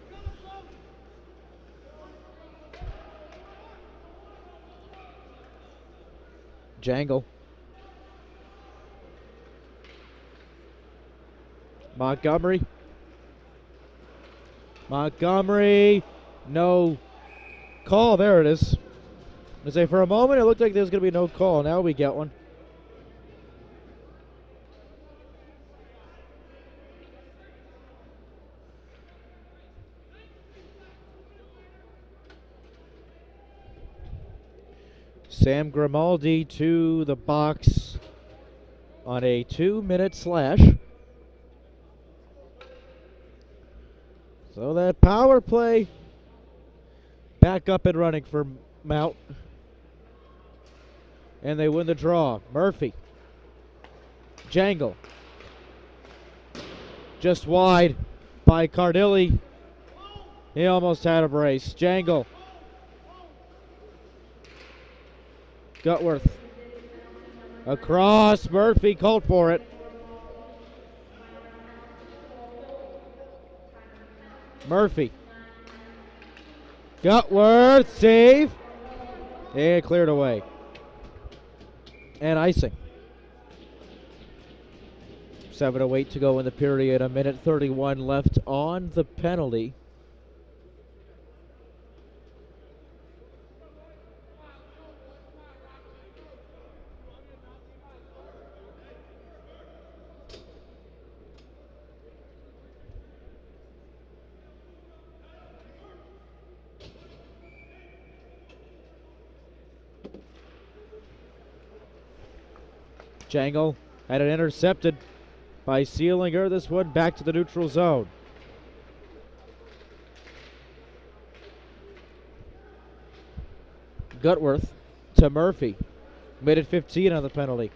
Speaker 1: Jangle. Montgomery. Montgomery. No call. There it is. I say for a moment it looked like there was going to be no call. Now we get one. Sam Grimaldi to the box on a 2-minute slash. So that power play back up and running for Mount. And they win the draw. Murphy. Jangle. Just wide by Cardilli. He almost had a brace. Jangle. Gutworth. Across. Murphy called for it. Murphy. Gutworth. Save. And cleared away. And icing. 7:08 to go in the period. 1:31 left on the penalty. Jangle had it intercepted by Seelinger. This one back to the neutral zone. Gutworth to Murphy. Made it 15 on the penalty.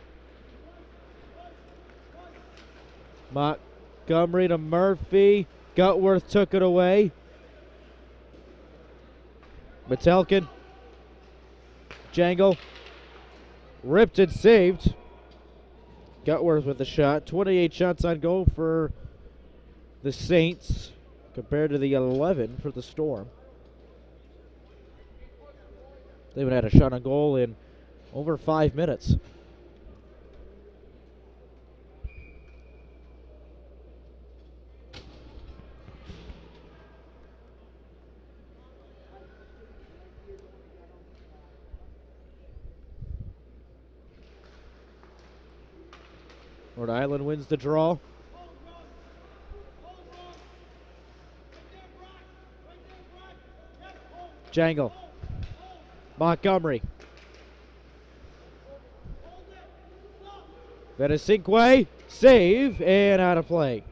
Speaker 1: Montgomery to Murphy. Gutworth took it away. Metelkin. Jangle. Ripped and saved. Gutworth with the shot. 28 shots on goal for the Saints compared to the 11 for the Storm. They haven't had a shot on goal in over 5 minutes. Rhode Island wins the draw. Jangle. Montgomery. Venesinkwe. Save and out of play.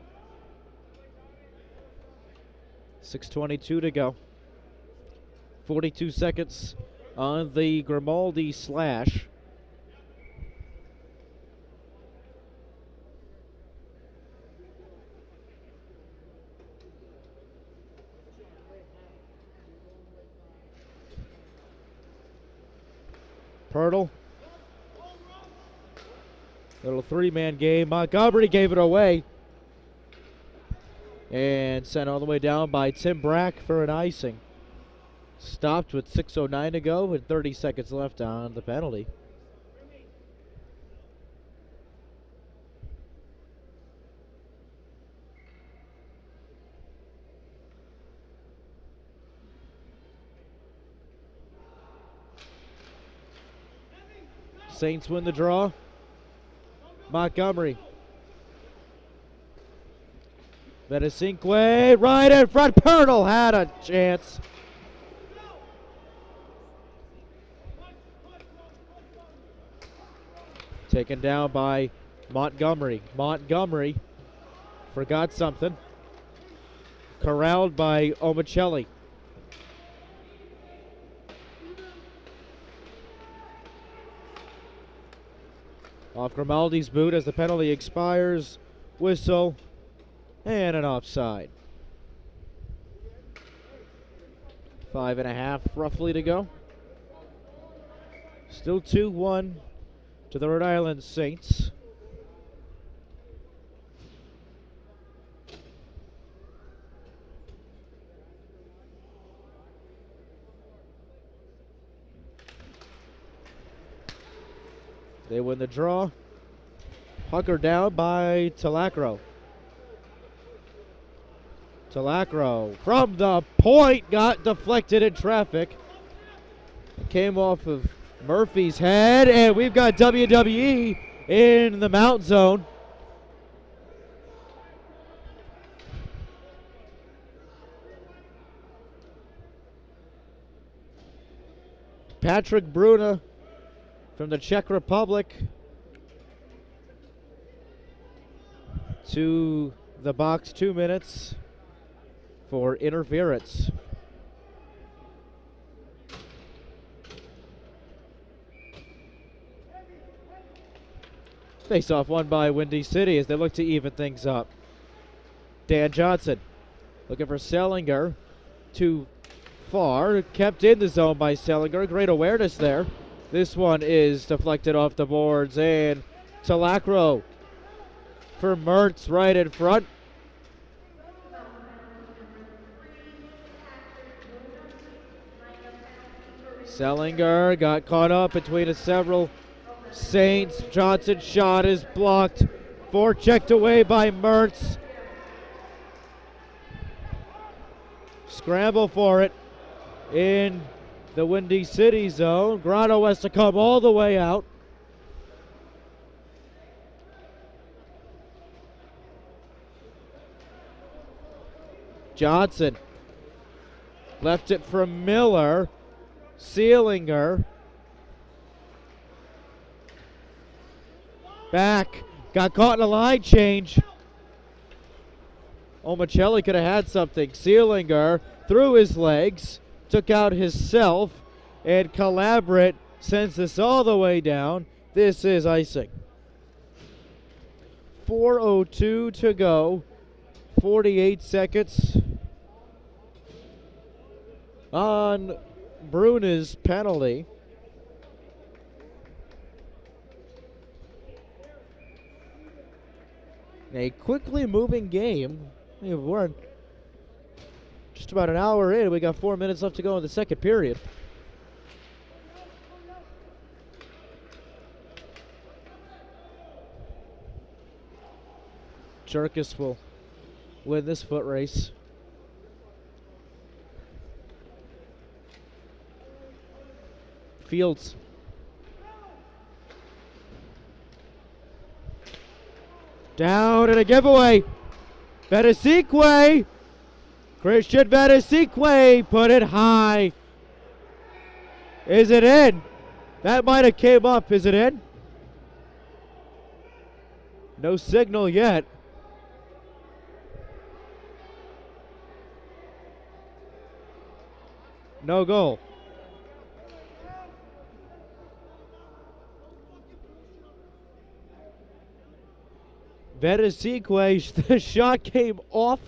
Speaker 1: 6:22 to go. 42 seconds on the Grimaldi slash. Pirtle. Little three-man game. Montgomery gave it away. And sent all the way down by Tim Brack for an icing. Stopped with 6:09 to go and 30 seconds left on the penalty. Saints win the draw. Montgomery. Venesinkwe right in front. Pirtle had a chance. Taken down by Montgomery. Montgomery forgot something. Corralled by Omicelli. Off Grimaldi's boot as the penalty expires. Whistle and an offside. 5.5 roughly to go. Still 2-1 to the Rhode Island Saints. They win the draw. Pucker down by Talacro. Talacro from the point got deflected in traffic. It came off of Murphy's head, and we've got WWE in the mount zone. Patrick Bruna from the Czech Republic to the box, 2 minutes for interference. Face-off won by Windy City as they look to even things up. Dan Johnson looking for Sellinger. Too far. Kept in the zone by Sellinger. Great awareness there. This one is deflected off the boards, and Talacro for Mertz right in front. Sellinger got caught up between several Saints. Johnson's shot is blocked. Forechecked away by Mertz. Scramble for it in the Windy City zone. Grotto has to come all the way out. Johnson left it from Miller. Seelinger. Back. Got caught in a line change. Omicelli could have had something. Seelinger through his legs. Took out himself. And Calabret sends this all the way down. This is icing. 4:02 to go. 48 seconds on Bruna's penalty. A quickly moving game. We're just about an hour in. We got 4 minutes left to go in the second period. Jerkis will win this foot race. Fields. Down and a giveaway. Vetaseque. Christian Vetaseque put it high. Is it in? That might have came up. Is it in? No signal yet. No goal. Vetaseque, the shot came off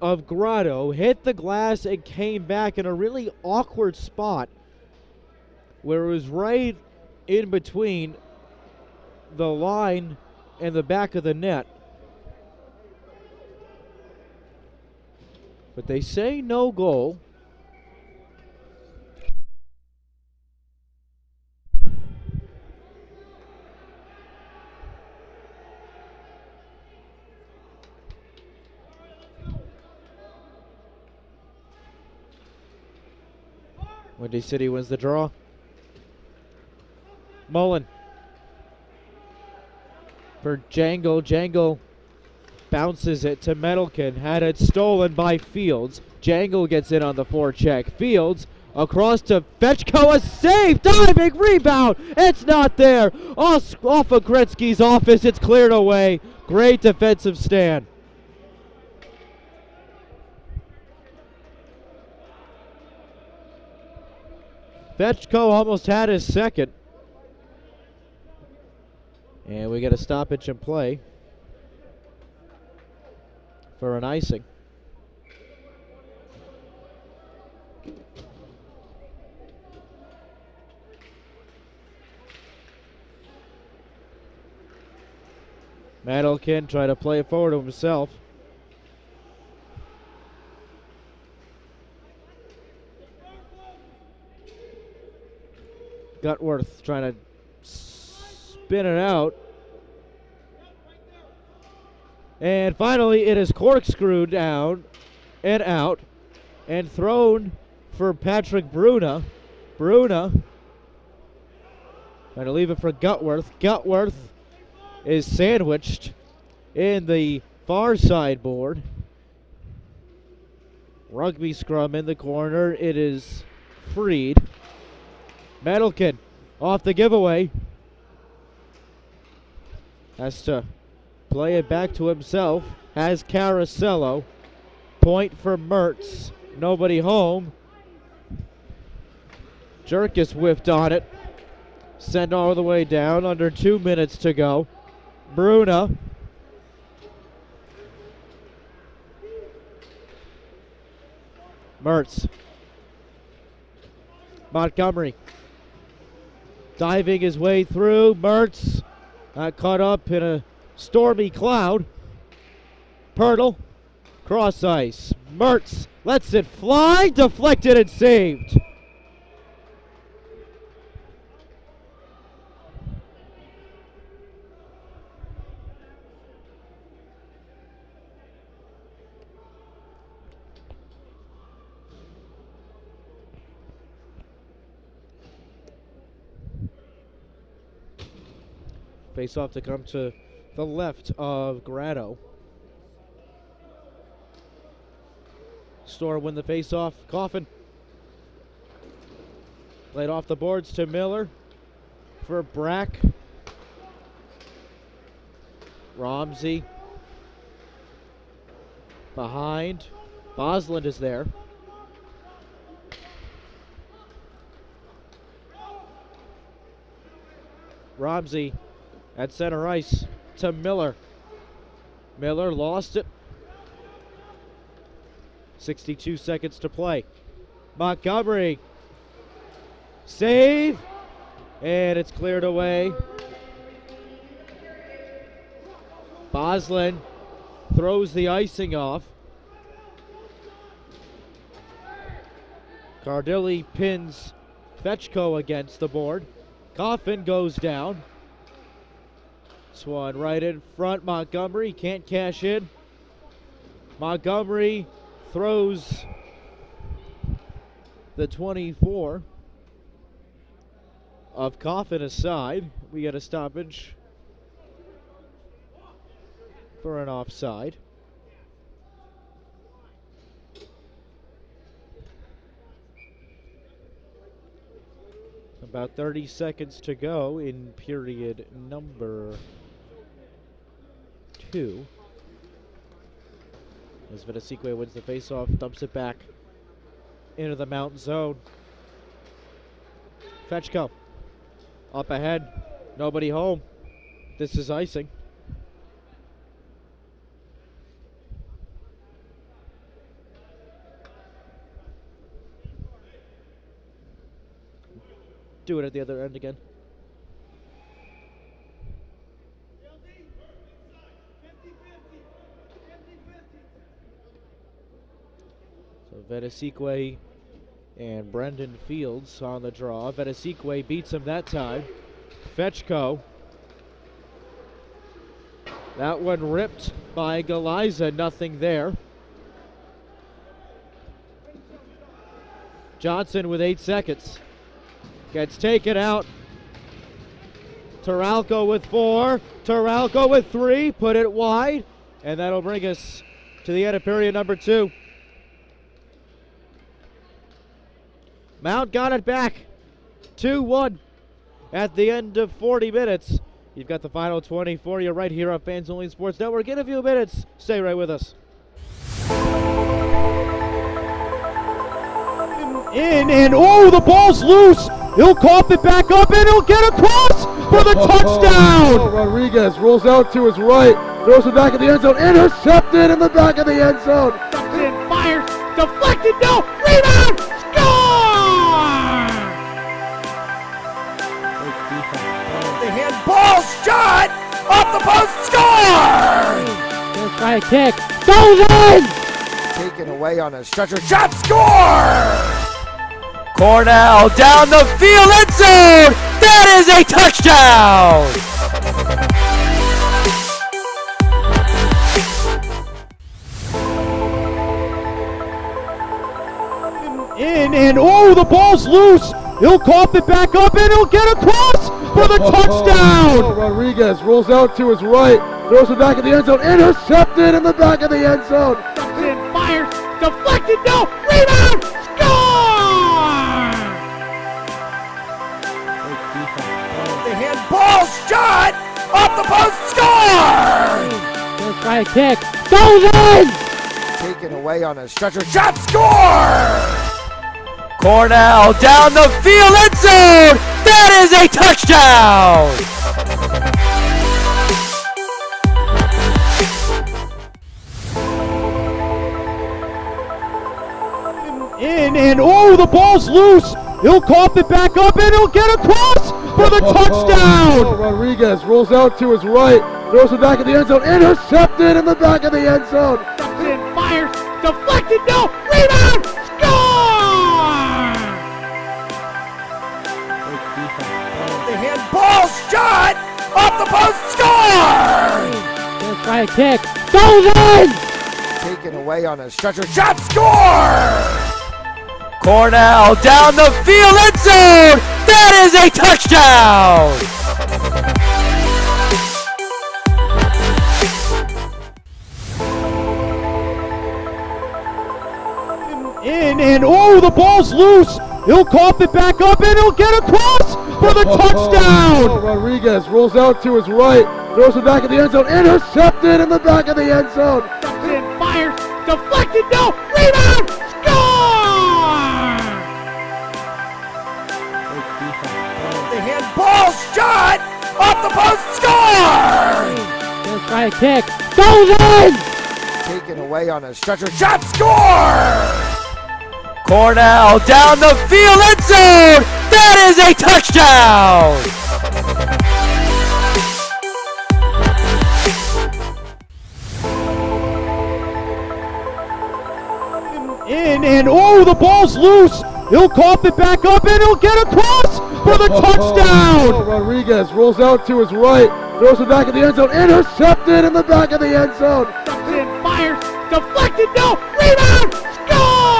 Speaker 1: of Grotto, hit the glass, and came back in a really awkward spot where it was right in between the line and the back of the net. But they say no goal. Windy City wins the draw. Mullen for Jangle. Jangle bounces it to Metalkin. Had it stolen by Fields. Jangle gets in on the forecheck. Fields across to Fetchko. A save! Diving rebound! It's not there! Off of Gretzky's office. It's cleared away. Great defensive stand. Fetchko almost had his second. And we get a stoppage in play for an icing. Metalkin tried to play it forward to himself. Gutworth trying to spin it out. And finally it is corkscrewed down and out and thrown for Patrick Bruna. Bruna trying to leave it for Gutworth. Gutworth is sandwiched in the far side board. Rugby scrum in the corner. It is freed. Metalkin off the giveaway. Has to play it back to himself. Has Caracello. Point for Mertz. Nobody home. Jerkis whiffed on it. Sent all the way down. Under 2 minutes to go. Bruna. Mertz. Montgomery. Diving his way through. Mertz caught up in a stormy cloud. Pirtle. Cross ice. Mertz lets it fly. Deflected and saved. Face off to come to the left of Grotto. Store win the face off. Coffin. Laid off the boards to Miller for Brack. Ramsey behind. Bosland is there. Ramsey at center ice to Miller. Miller lost it. 62 seconds to play. Montgomery. Save. And it's cleared away. Bosland throws the icing off. Cardilli pins Fetchko against the board. Coffin goes down. Swan right in front. Montgomery can't cash in. Montgomery throws the 24 of Coffin aside. We get a stoppage for an offside. About 30 seconds to go in period number 2. As Vitasikwe wins the faceoff, dumps it back into the mountain zone. Fetchko up ahead, nobody home. This is icing. Do it at the other end again. So Vitasikwe and Brendan Fields on the draw. Vitasikwe beats him that time. Fetchko. That one ripped by Galiza, nothing there. Johnson with 8 seconds. Gets taken out. Taralco with 4. Taralco with 3. Put it wide. And that'll bring us to the end of period number 2. Mount got it back. 2-1 at the end of 40 minutes. You've got the final 20 for you right here on Fans Only Sports Network. In a few minutes, stay right with us. In and oh, the ball's loose. He'll cough it back up and he'll get across for the touchdown.
Speaker 3: Rodriguez rolls out to his right, throws it back in the end zone, intercepted in the back of the end zone.
Speaker 1: And fires, deflected, no, rebound, score!
Speaker 2: The handball shot off the post, score!
Speaker 1: Let's try a kick, goes in!
Speaker 2: Taken away on a stretcher, shot, score! Cornell down the field, end zone! That is a touchdown!
Speaker 1: In and oh, the ball's loose. He'll cough it back up and he'll get across for the touchdown.
Speaker 3: Rodriguez rolls out to his right, throws it back in the end zone, intercepted in the back of the end zone.
Speaker 1: And fires, deflected, no, rebound, score!
Speaker 2: The handball shot off the post, score!
Speaker 1: Let's try a kick, goes in!
Speaker 2: Taken away on a stretcher, shot, score! Cornell down the field, end zone! That is a touchdown!
Speaker 1: In and oh, the ball's loose. He'll cough it back up and he'll get across for the touchdown.
Speaker 3: Rodriguez rolls out to his right, throws it back in the end zone, intercepted in the back of the end zone.
Speaker 1: And fires, deflected, no, rebound, score!
Speaker 2: The handball shot off the post, score!
Speaker 1: Let's try a kick, goes in!
Speaker 2: Taken away on a stretcher, shot, score! Cornell down the field, end zone! That is a touchdown!
Speaker 1: In and oh, the ball's loose. He'll cough it back up and he'll get across for the touchdown.
Speaker 3: Rodriguez rolls out to his right, Throws it back in the end zone. Intercepted in the back of the end zone.
Speaker 1: And fires. Deflected. No. Rebound. Score!
Speaker 2: The handball shot off the post. Score!
Speaker 1: Let's try a kick. Goes in!
Speaker 2: Taken away on a stretcher. Shot. Score! Cornell down the field. End zone. That is a touchdown!
Speaker 1: In and oh, the ball's loose. He'll cough it back up and he'll get across for the touchdown.
Speaker 3: Rodriguez rolls out to his right, throws it back in the end zone. Intercepted in the back of the end zone.
Speaker 1: And fires. Deflected. No. Rebound. Score!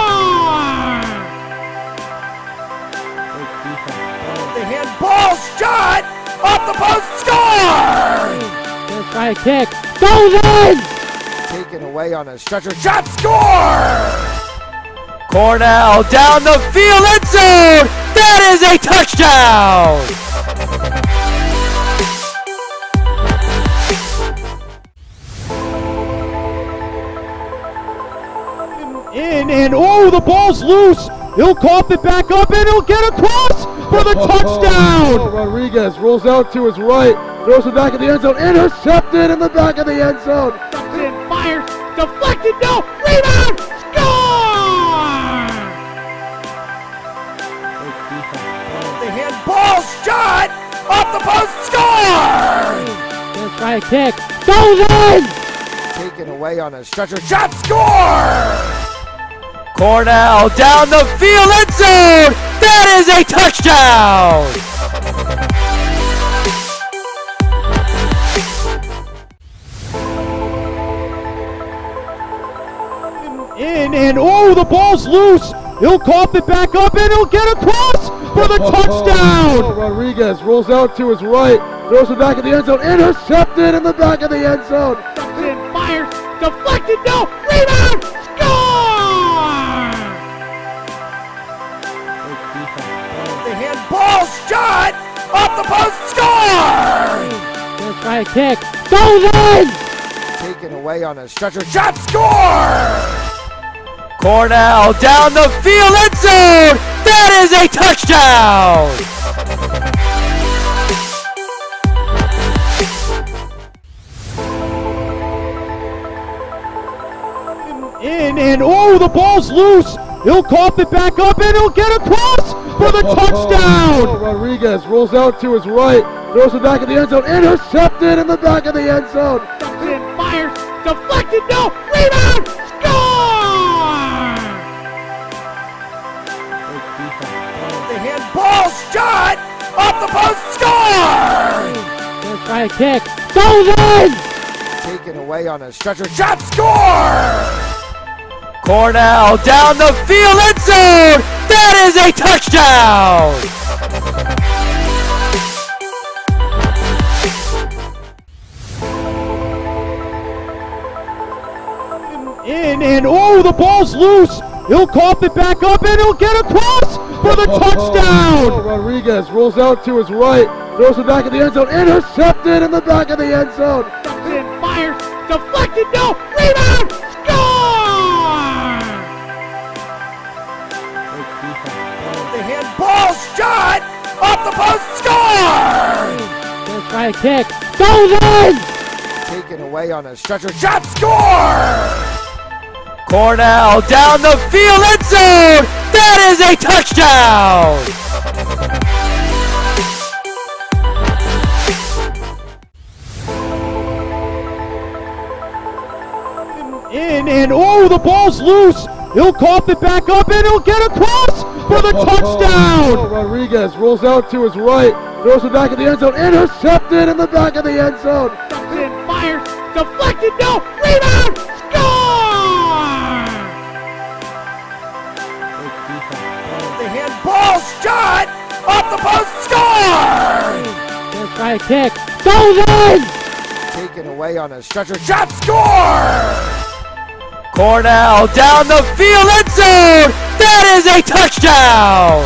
Speaker 2: The handball shot off the post. Score!
Speaker 1: Let's try a kick. Goes in!
Speaker 2: Taken away on a stretcher. Shot. Score! Cornell down the field. End zone. That is a touchdown!
Speaker 1: In and oh, the ball's loose. He'll cough it back up and he'll get across for the touchdown.
Speaker 3: Rodriguez rolls out to his right, throws it back in the end zone. Intercepted in the back of the end zone.
Speaker 1: And fires. Deflected. No. Rebound. Score!
Speaker 2: The handball shot off the post. Score!
Speaker 1: Let's try a kick. Goes in!
Speaker 2: Taken away on a stretcher. Shot. Score! Cornell down the field. End zone. That is a touchdown!
Speaker 1: In and oh, the ball's loose. He'll cough it back up and he'll get across for the touchdown.
Speaker 3: Rodriguez rolls out to his right, throws it back in the end zone. Intercepted in the back of the end zone.
Speaker 1: And fires. Deflected. No. Rebound. Score!
Speaker 2: The handball shot off the post. Score!
Speaker 1: Let's try a kick. Goes in!
Speaker 2: Taken away on a stretcher. Shot. Score! Cornell down the field. End zone. That is a touchdown!
Speaker 1: In and oh, the ball's loose. He'll cough it back up and he'll get across for the touchdown.
Speaker 3: Rodriguez rolls out to his right, throws it back in the end zone. Intercepted in the back of the end zone.
Speaker 1: And fires. Deflected. No. Rebound. Score!
Speaker 2: The handball shot off the post. Score!
Speaker 1: Let's try a kick. Goes in!
Speaker 2: Taken away on a stretcher. Shot. Score! Cornell down the field. End zone. That is a touchdown!
Speaker 1: In and oh, the ball's loose. He'll cough it back up and he'll get across for the touchdown.
Speaker 3: Rodriguez rolls out to his right, throws it back in the end zone. Intercepted in the back of the end zone.
Speaker 1: And fires. Deflected. No. Rebound. Score!
Speaker 2: The handball shot off the post. Score!
Speaker 1: Let's try a kick. Goes in!
Speaker 2: Taken away on a stretcher. Shot. Score! Cornell down the field. End zone. That is a touchdown!
Speaker 1: In and oh, the ball's loose. He'll cough it back up and he'll get across for the touchdown.
Speaker 3: Rodriguez rolls out to his right, throws it back in the end zone. Intercepted in the back of the end zone.
Speaker 1: And fires. Deflected. No. Rebound. Score!
Speaker 2: The handball shot off the post. Score!
Speaker 1: Let's try a kick. Goes in!
Speaker 2: Taken away on a stretcher. Shot. Score! Cornell down the field. End zone. That is a touchdown!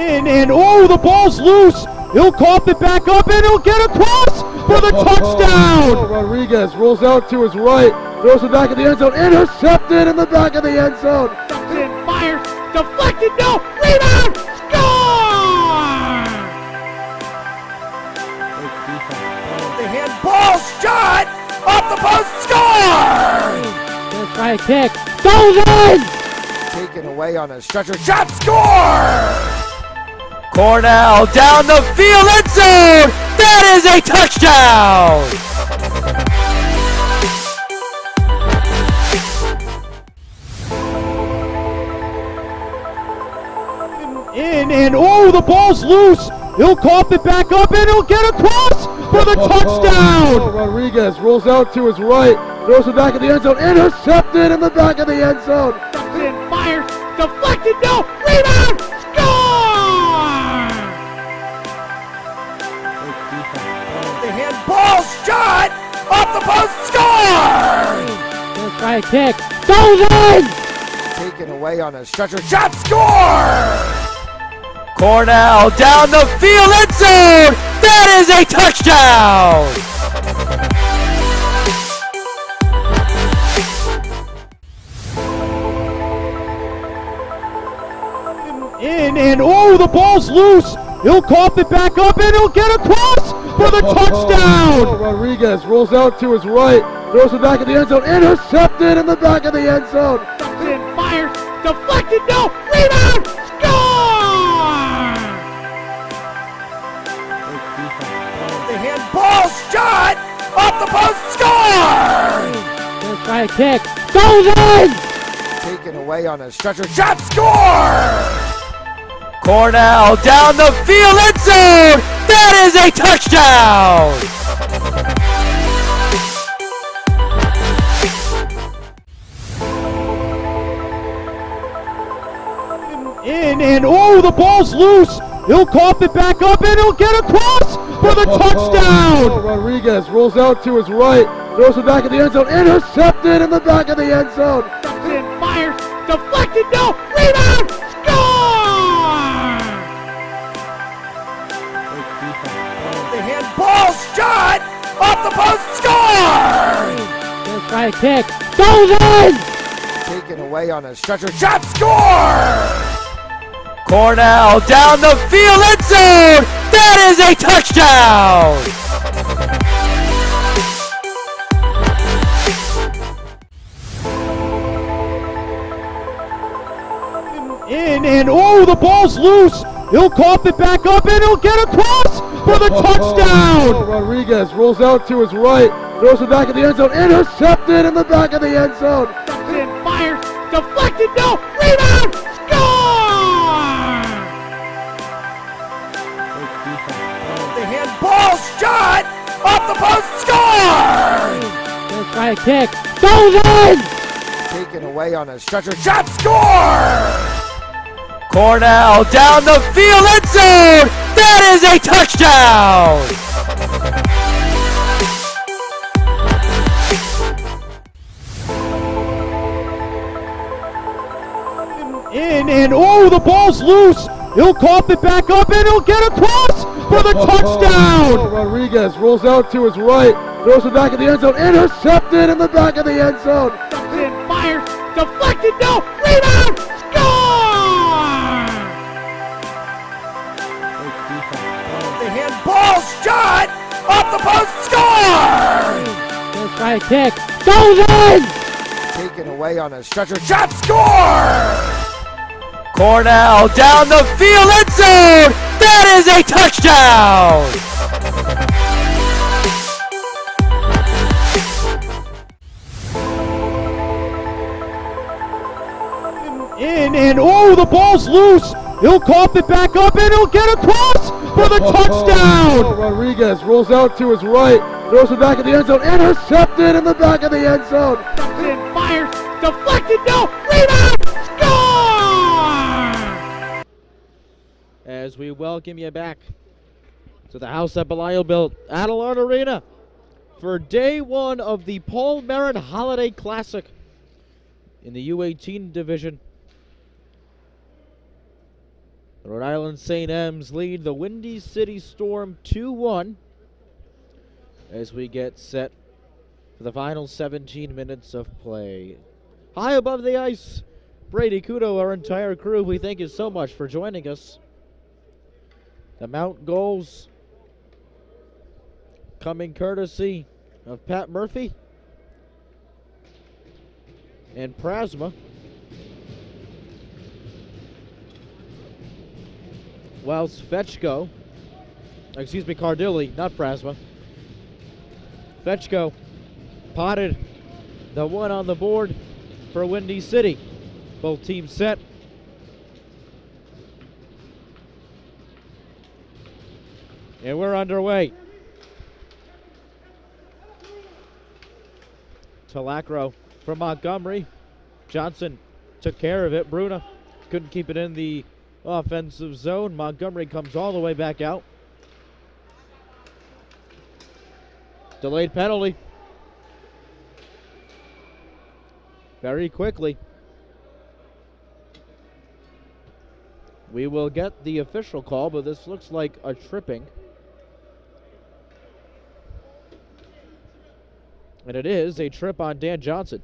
Speaker 1: In, and oh, the ball's loose. He'll cough it back up, and he'll get across for the touchdown.
Speaker 3: Rodriguez rolls out to his right, throws it back in the end zone, intercepted in the back of the end zone.
Speaker 1: And fires, deflected, no, rebound, score!
Speaker 2: The handball shot off the post, score!
Speaker 1: Gonna try a kick, goes in!
Speaker 2: Taken away on a stretcher, shot, score! Cornell down the field, end zone! That is a touchdown!
Speaker 1: In, and oh, the ball's loose. He'll cough it back up, and he'll get across for the touchdown.
Speaker 3: Rodriguez rolls out to his right, throws it back in the end zone, intercepted in the back of the end zone.
Speaker 1: And fires, deflected, no, rebound, score!
Speaker 2: The handball shot off the post, score!
Speaker 1: Gonna try a kick, goes in!
Speaker 2: Taken away on a stretcher, shot, score! Cornell down the field, end zone! That is a touchdown!
Speaker 1: In, and oh, the ball's loose. He'll cough it back up, and he'll get across for the touchdown.
Speaker 3: Rodriguez rolls out to his right, throws it back in the end zone, intercepted in the back of the end zone.
Speaker 1: And fires, deflected, no, rebound, score!
Speaker 2: The handball shot off the post, score!
Speaker 1: Gonna try a kick, goes in!
Speaker 2: Taken away on a stretcher, shot, score! Cornell down the field, end zone! That is a touchdown!
Speaker 1: In, and oh, the ball's loose. He'll cough it back up, and he'll get across for the touchdown.
Speaker 3: Rodriguez rolls out to his right, throws it back in the end zone, intercepted in the back of the end zone.
Speaker 1: And fires, deflected, no, rebound, score!
Speaker 2: The handball shot off the post, score!
Speaker 1: Gonna try a kick, goes in!
Speaker 2: Taken away on a stretcher, shot, score! Cornell down the field, end zone! That is a touchdown!
Speaker 1: In, and oh, the ball's loose. He'll cough it back up, and he'll get across for the touchdown.
Speaker 3: Rodriguez rolls out to his right, throws it back in the end zone, intercepted in the back of the end zone.
Speaker 1: And fires, deflected, no, rebound, score!
Speaker 2: The handball shot off the post, score!
Speaker 1: Gonna try a kick, goes in!
Speaker 2: Taken away on a stretcher, shot, score! Cornell down the field, end zone! That is a touchdown!
Speaker 1: In, and oh, the ball's loose. He'll cough it back up, and he'll get across for the touchdown.
Speaker 3: Rodriguez rolls out to his right, throws it back in the end zone, intercepted in the back of the end zone.
Speaker 1: And fires, deflected, no, rebound, score!
Speaker 2: The handball shot off the post, score!
Speaker 1: Gonna try a kick, goes in!
Speaker 2: Taken away on a stretcher, shot, score! Cornell down the field, end zone! That is a touchdown!
Speaker 1: In, and oh, the ball's loose. He'll cough it back up, and he'll get across for the touchdown.
Speaker 3: Rodriguez rolls out to his right, throws it back in the end zone, intercepted in the back of the end zone.
Speaker 1: And fires, deflected, no, rebound, score! As we welcome you back to the house that Belial built, Adelard Arena, for day one of the Paul Merritt Holiday Classic in the U18 division. Rhode Island St. M's lead the Windy City Storm 2-1 as we get set for the final 17 minutes of play. High above the ice, Brady Kudo, our entire crew, we thank you so much for joining us. The Mount goals coming courtesy of Pat Murphy and Prasma. Whilst Fetchko, Cardilli, not Prasma. Fetchko potted the one on the board for Windy City. Both teams set. And we're underway. Talacro from Montgomery. Johnson took care of it. Bruna couldn't keep it in the offensive zone. Montgomery comes all the way back out. Delayed penalty. Very quickly. We will get the official call, but this looks like a tripping. And it is a trip on Dan Johnson.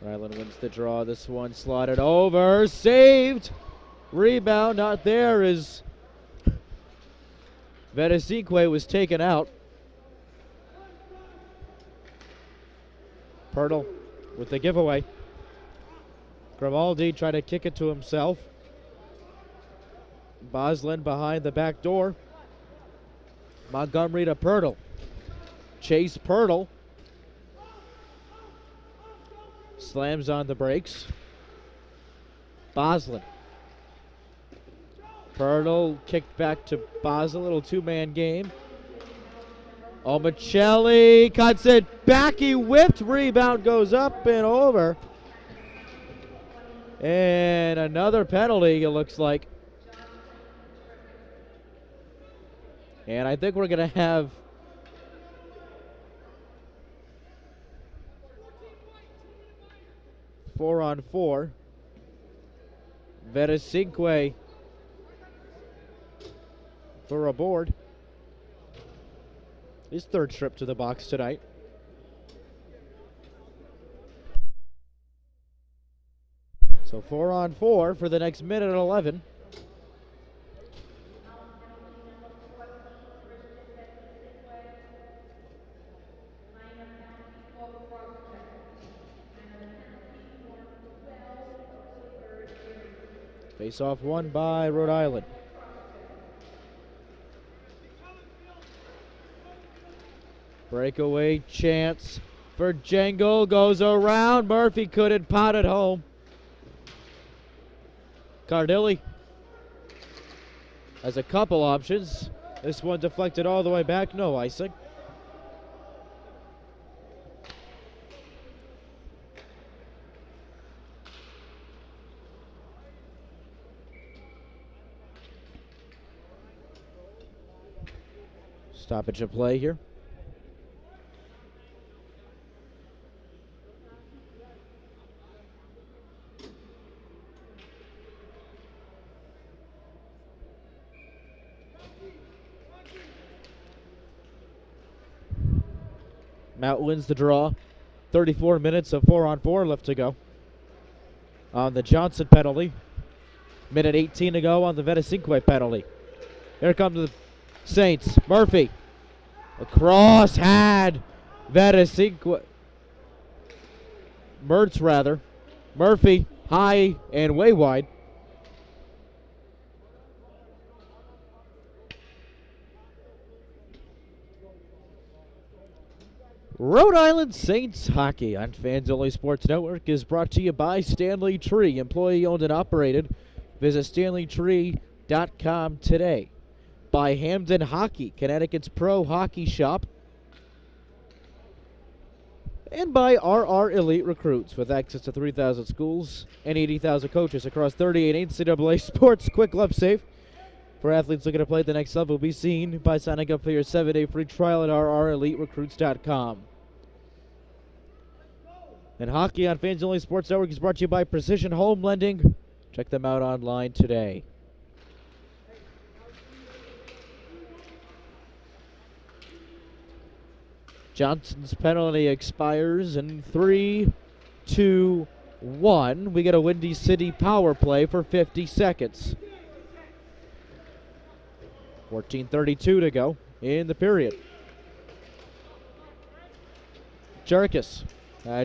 Speaker 1: Ryland wins the draw. This one slotted over. Saved. Rebound not there as Vedesique was taken out. Pirtle with the giveaway. Grimaldi tried to kick it to himself. Boslin behind the back door. Montgomery to Pirtle. Chase Pirtle. Slams on the brakes. Boslin. Pirtle kicked back to Boslin. Little two-man game. Omicelli cuts it back. He whipped. Rebound goes up and over. And another penalty, it looks like. And I think we're going to have four on four. Vedesique for a board. His third trip to the box tonight. So 4 on 4 for the next minute and 11. Face-off won by Rhode Island. Breakaway chance for Jengle. Goes around. Murphy couldn't pot it home. Cardilli has a couple options. This one deflected all the way back. No icing. Stoppage of play here. Mount wins the draw. 34 minutes of 4 on 4 left to go. On the Johnson penalty. Minute 18 to go on the Vedesique penalty. Here comes the Saints. Murphy. Across had Vedesique. Mertz rather. Murphy high and way wide. Rhode Island Saints hockey on Fans Only Sports Network is brought to you by Stanley Tree, employee owned and operated. Visit StanleyTree.com today. By Hamden Hockey, Connecticut's pro hockey shop. And by RR Elite Recruits, with access to 3,000 schools and 80,000 coaches across 38 NCAA sports. Quick Love Safe for athletes looking to play at the next level. Be seen by signing up for your 7-day free trial at rreliterecruits.com. And hockey on Fans Only Sports Network is brought to you by Precision Home Lending. Check them out online today. Johnson's penalty expires in 3, 2, 1. We get a Windy City power play for 50 seconds. 14:32 to go in the period. Jerkis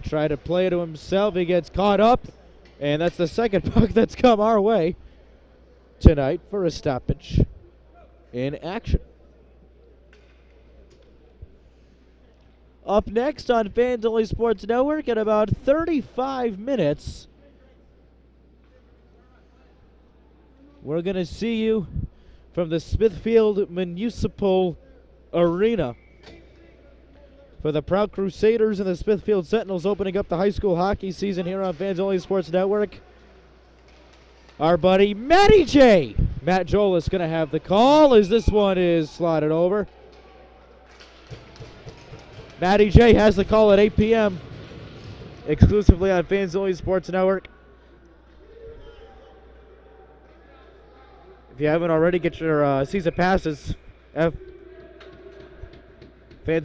Speaker 1: tried to play to himself. He gets caught up, and that's the second puck that's come our way tonight for a stoppage in action. Up next on Fans Only Sports Network in about 35 minutes, we're going to see you from the Smithfield Municipal Arena for the Proud Crusaders and the Smithfield Sentinels opening up the high school hockey season here on Fans Only Sports Network. Our buddy Matty J. Matt Joel is going to have the call as this one is slotted over. Matty J has the call at 8 p.m. exclusively on Fans Only Sports Network. If you haven't already, get your season passes. Fans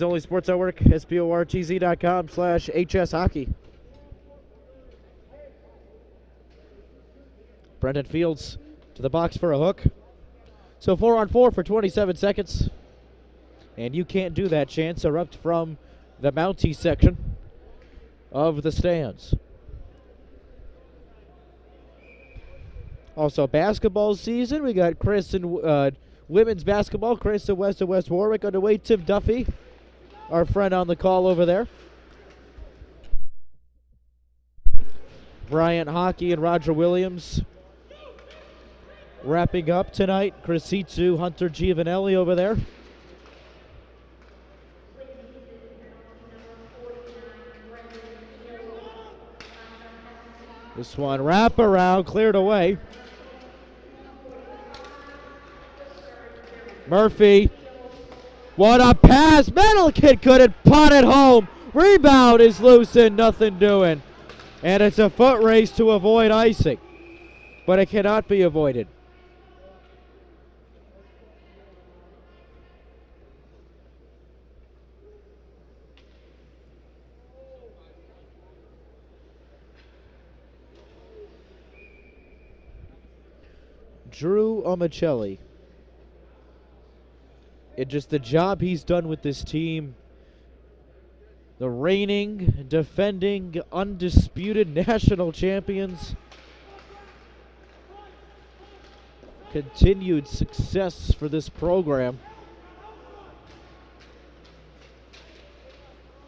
Speaker 1: Only Sports Network, sportz.com/HS Hockey. Brendan Fields to the box for a hook. So 4-on-4 for 27 seconds. And you can't do that. Chance erupt from the Mountie section of the stands. Also, basketball season. We got Chris and women's basketball. Chris and West Warwick underway. Tim Duffy, our friend on the call over there. Bryant Hockey and Roger Williams wrapping up tonight. Chrisitsu, Hunter Giovanelli over there. This one wrap around, cleared away. Murphy, what a pass. Metal Kid couldn't pot it home. Rebound is loose and nothing doing. And it's a foot race to avoid icing. But it cannot be avoided. Drew Omicelli. And just the job he's done with this team. The reigning, defending, undisputed national champions. Continued success for this program.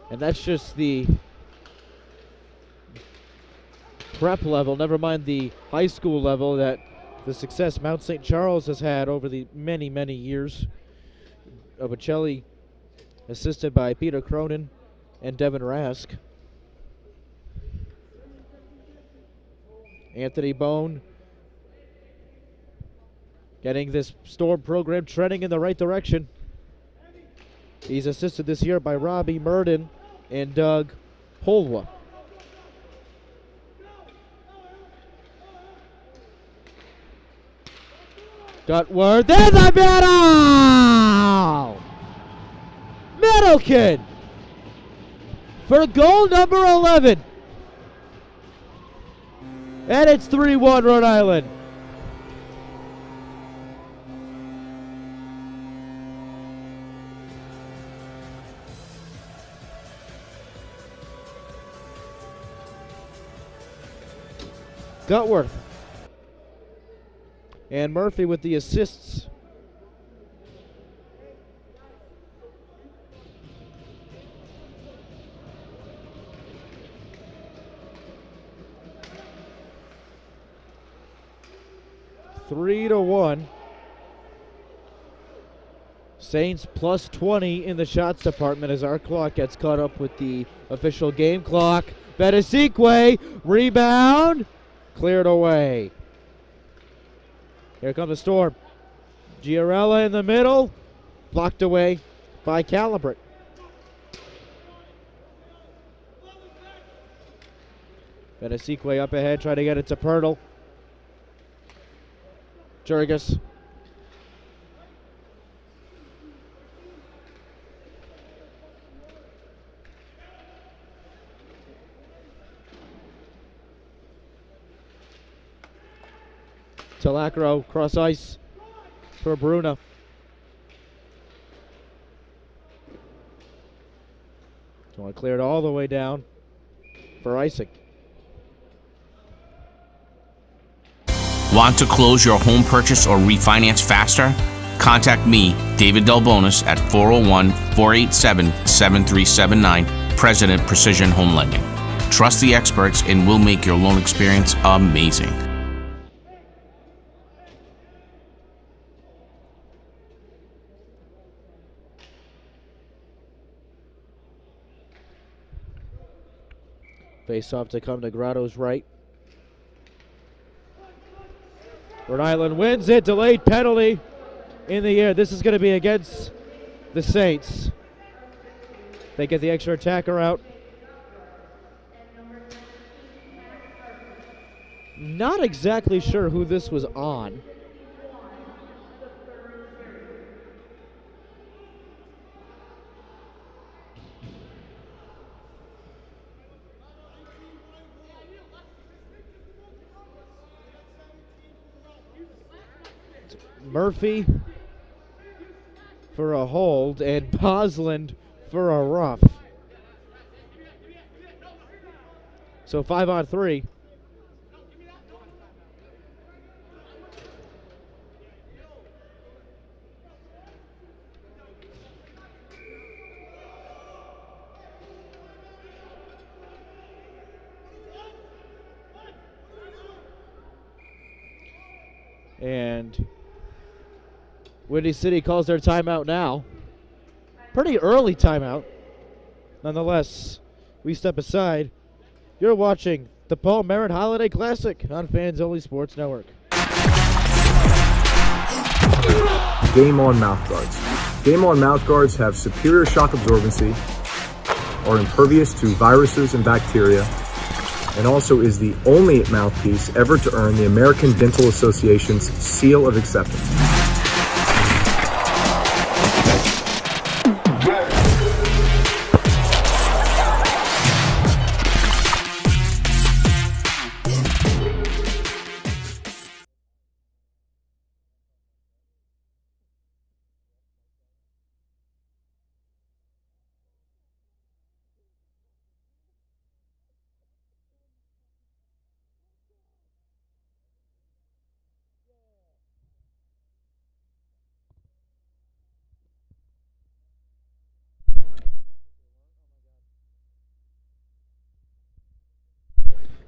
Speaker 1: And that's just the prep level, never mind the high school level that the success Mount St. Charles has had over the many, many years. Omicelli assisted by Peter Cronin and Devin Rask. Anthony Bone getting this Storm program trending in the right direction. He's assisted this year by Robbie Murden and Doug Holwa. Gutworth in the middle! Middleton for goal number 11. And it's 3-1 Rhode Island. Gutworth and Murphy with the assists. Saints plus 20 in the shots department as our clock gets caught up with the official game clock. Bedesikwe, rebound, cleared away. Here comes the Storm. Giarella in the middle, blocked away by Calibret. Bedesikwe up ahead, trying to get it to Pirtle. Jurgis. Talacro cross ice for Bruna. Want to clear it all the way down for icing.
Speaker 4: Want to close your home purchase or refinance faster? Contact me, David Delbonis, at 401-487-7379, President Precision Home Lending. Trust the experts and we'll make your loan experience amazing.
Speaker 1: Face off to come to Grotto's right. Rhode Island wins it. Delayed penalty in the air. This is going to be against the Saints. They get the extra attacker out. Not exactly sure who this was on. Murphy for a hold and Bosland for a rough. So 5-on-3. And Windy City calls their timeout now. Pretty early timeout. Nonetheless, we step aside. You're watching the Paul Merritt Holiday Classic on Fans Only Sports Network.
Speaker 5: Game On mouthguards. Game On mouthguards have superior shock absorbency, are impervious to viruses and bacteria, and also is the only mouthpiece ever to earn the American Dental Association's seal of acceptance.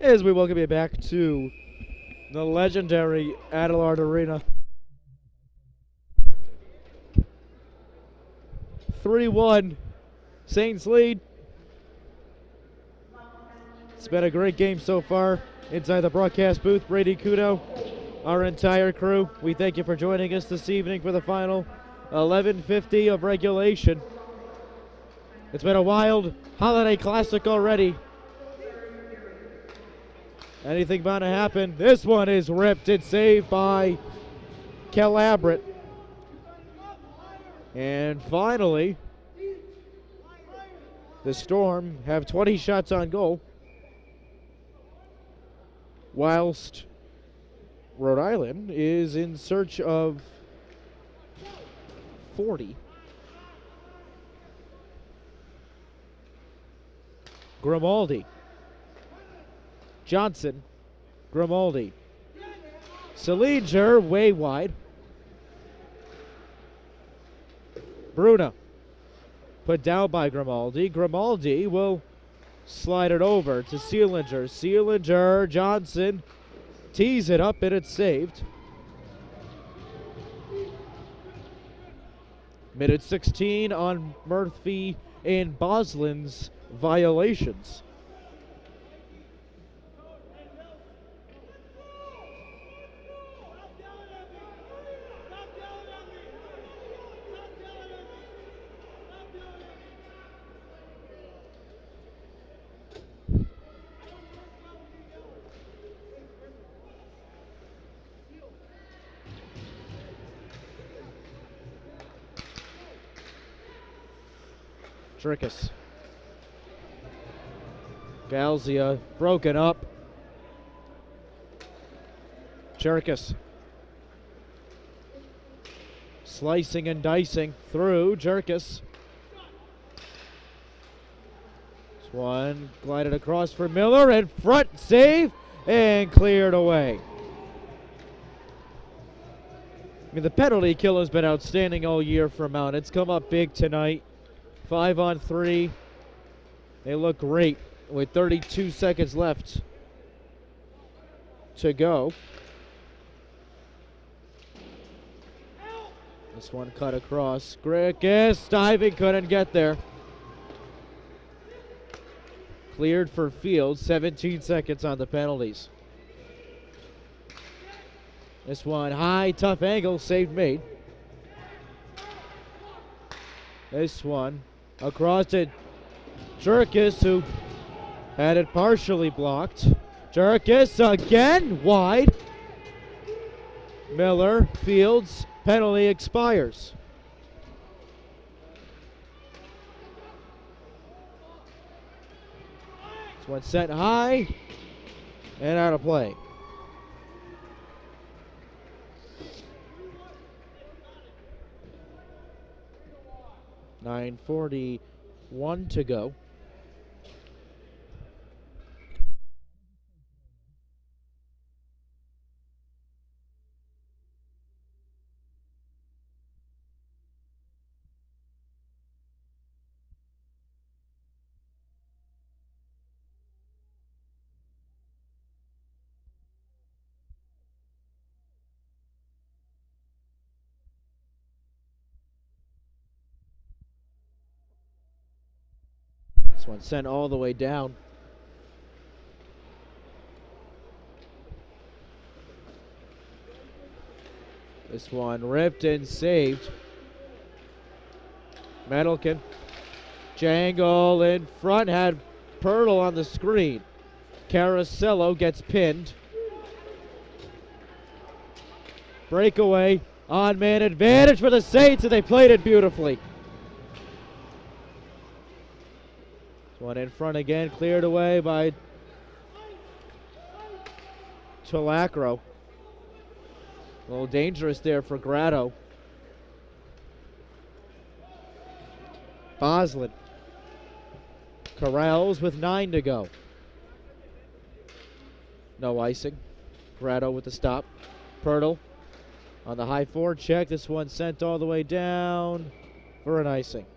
Speaker 1: As we welcome you back to the legendary Adelard Arena. 3-1, Saints lead. It's been a great game so far. Inside the broadcast booth, Brady Kudo, our entire crew, we thank you for joining us this evening for the final 11:50 of regulation. It's been a wild holiday classic already. Anything bound to happen. This one is ripped and saved by Calabret. And finally, the Storm have 20 shots on goal, whilst Rhode Island is in search of 40. Grimaldi. Johnson, Grimaldi. Salinger way wide. Bruna put down by Grimaldi. Grimaldi will slide it over to Seelinger. Seelinger, Johnson tees it up and it's saved. Minute 16 on Murphy and Boslin's violations. Trickus. Galzia broken up. Cherkis. Slicing and dicing through Jerkis. This one glided across for Miller and front save and cleared away. I mean, the penalty kill has been outstanding all year for Mount. It's come up big tonight. 5-on-3. They look great with 32 seconds left to go. This one cut across. Grickus diving, couldn't get there. Cleared for Field, 17 seconds on the penalties. This one high, tough angle, save made. This one across to Jerkis, who had it partially blocked. Jerkis again, wide. Miller, Fields, penalty expires. This one sent high and out of play. .41 to go. This one sent all the way down. This one ripped and saved. Metalkin. Jangle in front, had Pirtle on the screen. Carasello gets pinned. Breakaway, on-man advantage for the Saints, and they played it beautifully. One in front again, cleared away by Chalacro. A little dangerous there for Grado. Boslin. Corrals with 9 to go. No icing. Grado with the stop. Pirtle on the high forward check. This one sent all the way down for an icing.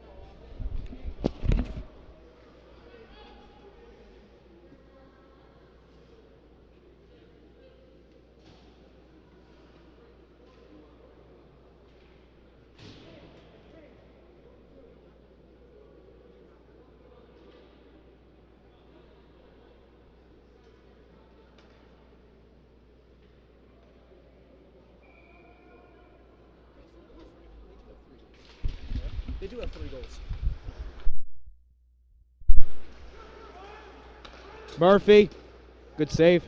Speaker 6: They do have 3 goals.
Speaker 1: Murphy, good save.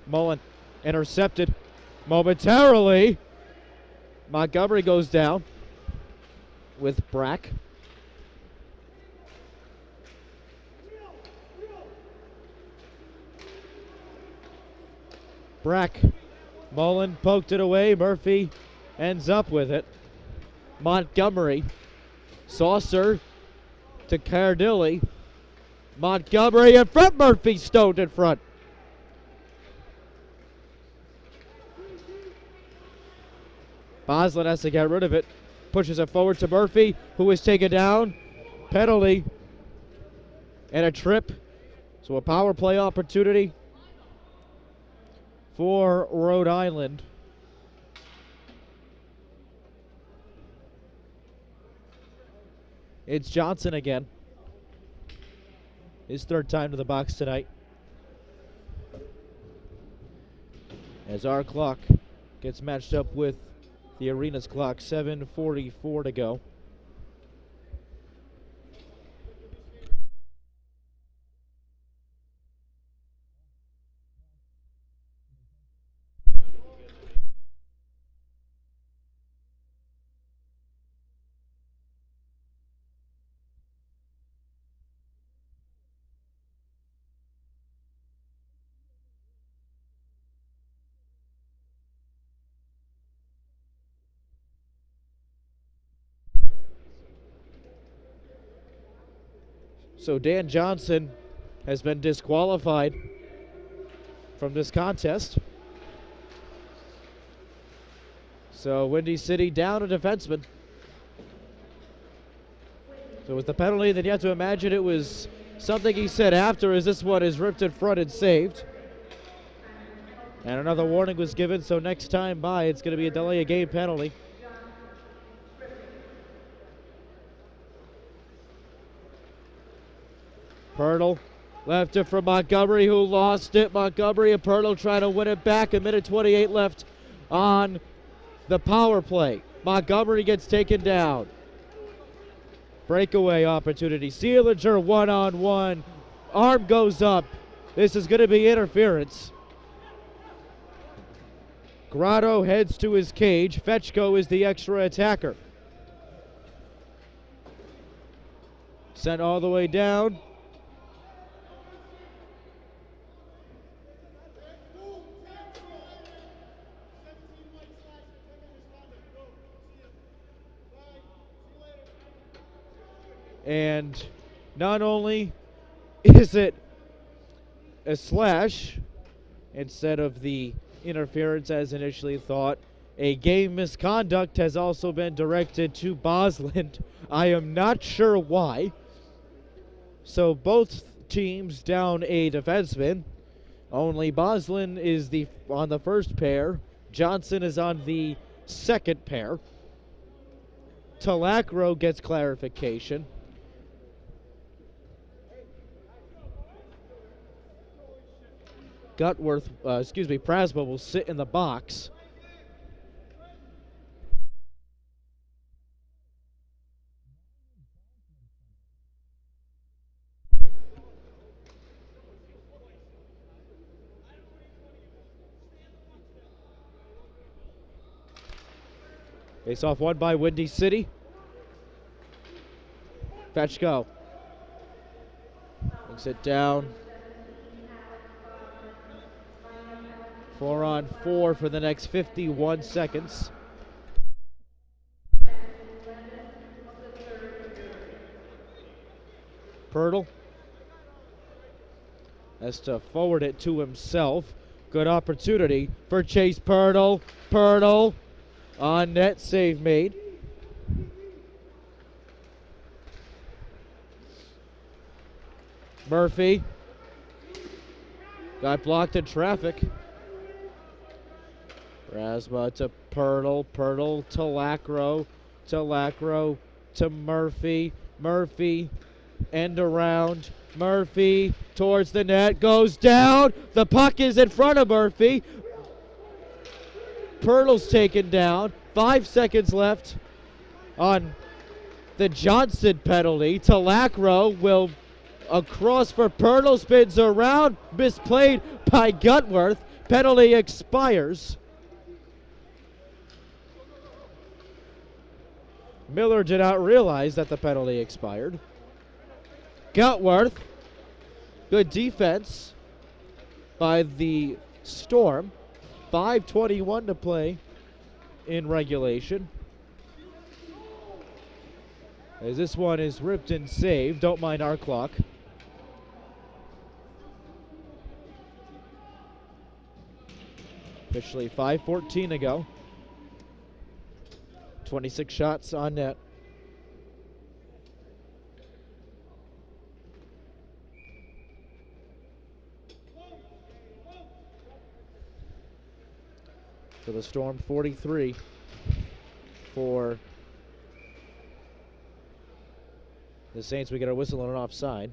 Speaker 1: Mullen intercepted momentarily. Montgomery goes down with Brack. Brack. Mullen poked it away. Murphy ends up with it. Montgomery. Saucer to Cardilli. Montgomery in front. Murphy stoned in front. Boslin has to get rid of it. Pushes it forward to Murphy, who is taken down. Penalty. And a trip So a power play opportunity for Rhode Island. It's Johnson again. His third time to the box tonight. As our clock gets matched up with the arena's clock, 7:44 to go. So Dan Johnson has been disqualified from this contest. So Windy City down a defenseman. So with the penalty, then you have to imagine it was something he said after, as this one is ripped in front and saved. And another warning was given, so next time by, it's going to be a delay of game penalty. Pirtle left it from Montgomery, who lost it. Montgomery and Pirtle trying to win it back. A minute 28 left on the power play. Montgomery gets taken down. Breakaway opportunity. Seelinger one-on-one. Arm goes up. This is going to be interference. Grotto heads to his cage. Fetchko is the extra attacker. Sent all the way down. And not only is it a slash instead of the interference as initially thought, a game misconduct has also been directed to Bosland. I am not sure why. So both teams down a defenseman. Only Bosland is on the first pair. Johnson is on the second pair. Talacro gets clarification. Prasma will sit in the box. Face off won by Windy City. Fetchko brings it down. 4-on-4 for the next 51 seconds. Pirtle has to forward it to himself. Good opportunity for Chase Pirtle. Pirtle on net, save made. Murphy got blocked in traffic. Rasma to Pirtle. Pirtle to Lacro. To Lacro to Murphy. Murphy end around. Murphy towards the net. Goes down. The puck is in front of Murphy. Pirtle's taken down. 5 seconds left on the Johnson penalty. Talacro will across for Pirtle. Spins around. Misplayed by Gutworth. Penalty expires. Miller did not realize that the penalty expired. Gutworth, good defense by the Storm. 5:21 to play in regulation. As this one is ripped and saved, don't mind our clock. Officially 5:14 to go. 26 shots on net. For the Storm, 43 for the Saints. We get a whistle on an offside.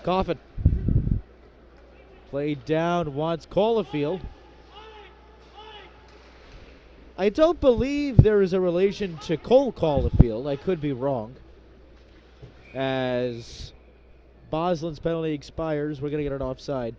Speaker 1: Coffin. Played down, wants Caulfield. I don't believe there is a relation to Cole Caulfield. I could be wrong. As Boslin's penalty expires, we're going to get an offside.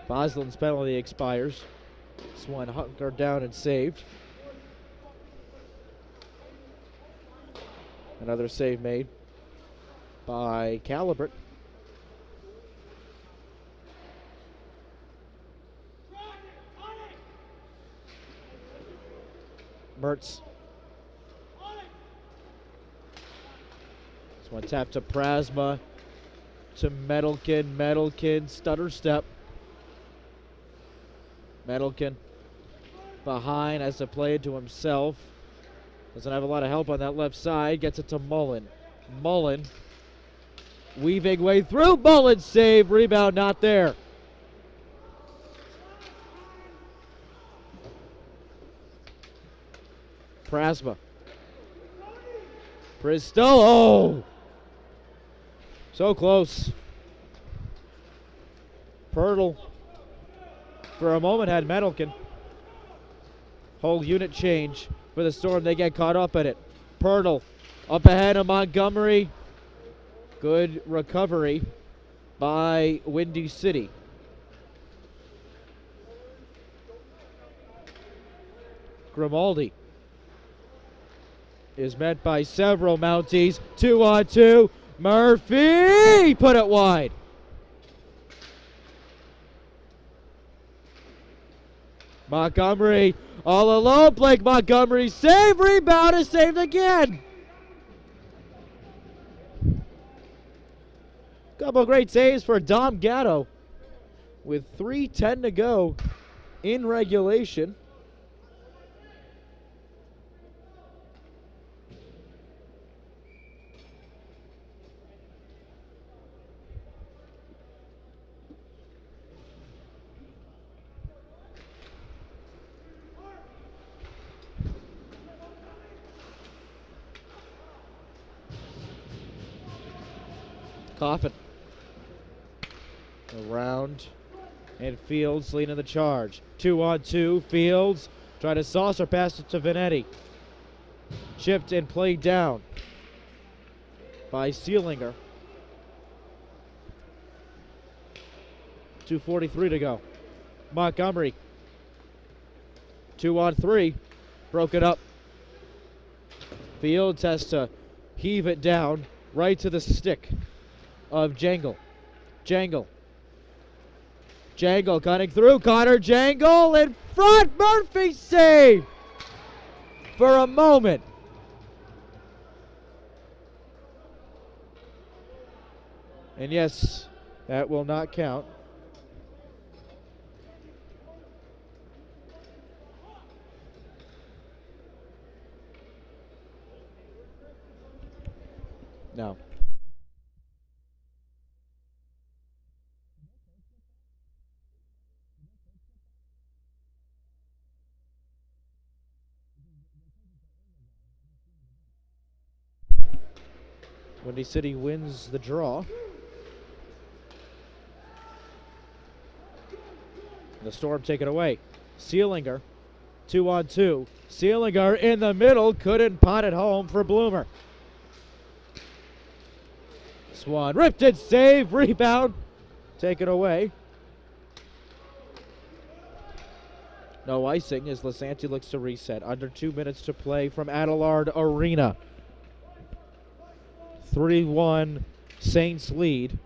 Speaker 1: Boslin's penalty expires. This one hunkered down and saved. Another save made by Calibert. Mertz. This one tapped to Prasma. To Metalkin. Metalkin, stutter step. Metalkin behind, has to play it to himself. Doesn't have a lot of help on that left side. Gets it to Mullen. Mullen weaving way through. Mullen save. Rebound not there. Prasma. Bristow. Oh! So close. Pirtle for a moment had Metalkin. Whole unit change for the Storm. They get caught up in it. Pirtle up ahead of Montgomery. Good recovery by Windy City. Grimaldi is met by several Mounties. 2-on-2. Murphy put it wide. Montgomery all alone. Blake Montgomery save, rebound, is saved again. Couple great saves for Dom Gatto with 3:10 to go in regulation. Coffin around, and Fields leading the charge. 2-on-2. Fields try to saucer pass it to Vanetti. Chipped and played down by Seelinger. 2:43 to go. Montgomery. 2-on-3. Broke it up. Fields has to heave it down right to the stick of Jangle. Jangle cutting through. Connor Jangle in front. Murphy save for a moment. And yes, that will not count. No. Windy City wins the draw. The Storm take it away. Seelinger, 2-on-2. Seelinger in the middle, couldn't pot it home for Bloomer. Swan ripped it, save, rebound, take it away. No icing as Lasanti looks to reset. Under 2 minutes to play from Adelard Arena. 3-1 Saints lead.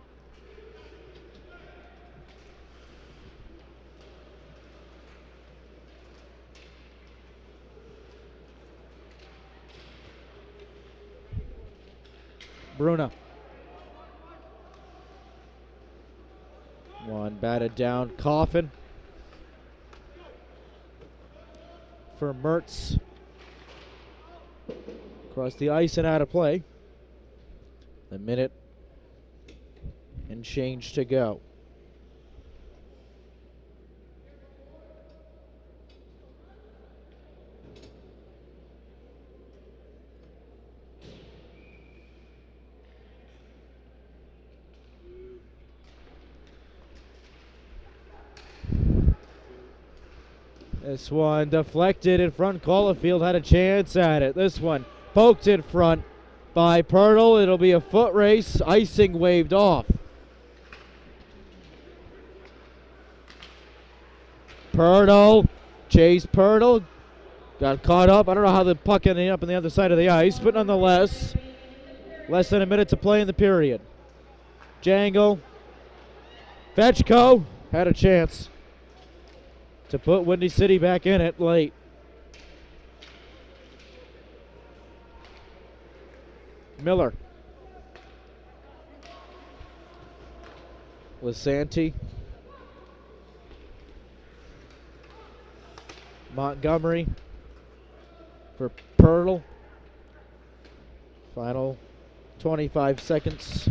Speaker 1: Bruna. One batted down. Coffin. For Mertz. Across the ice and out of play. A minute and change to go. This one deflected in front. Caulfield had a chance at it. This one poked in front by Pirtle. It'll be a foot race. Icing waved off. Pirtle. Chase Pirtle. Got caught up. I don't know how the puck ended up on the other side of the ice, but nonetheless, less than a minute to play in the period. Jangle. Fetchko had a chance to put Windy City back in it late. Miller. Lasanti. Montgomery for Pirtle. Final 25 seconds.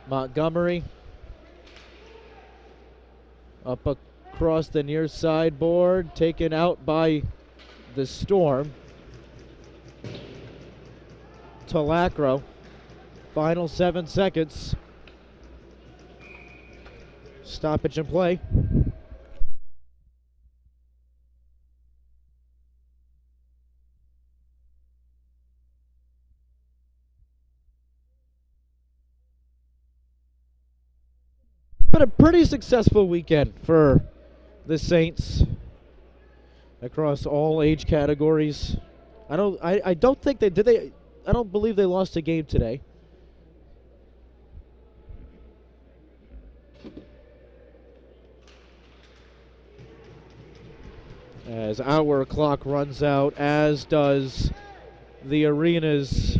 Speaker 1: Montgomery. Up across the near sideboard, taken out by the Storm. Talacro. Final 7 seconds. Stoppage and play. Been a pretty successful weekend for the Saints across all age categories. I don't think they did. I don't believe they lost a game today. As our clock runs out, as does the arenas.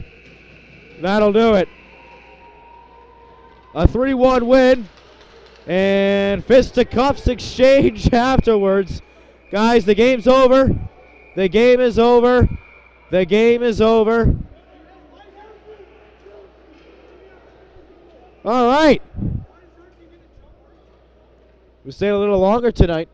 Speaker 1: That'll do it. A 3-1 win. And fisticuffs exchange afterwards. Guys, the game's over. The game is over. The game is over. All right. We stayed a little longer tonight.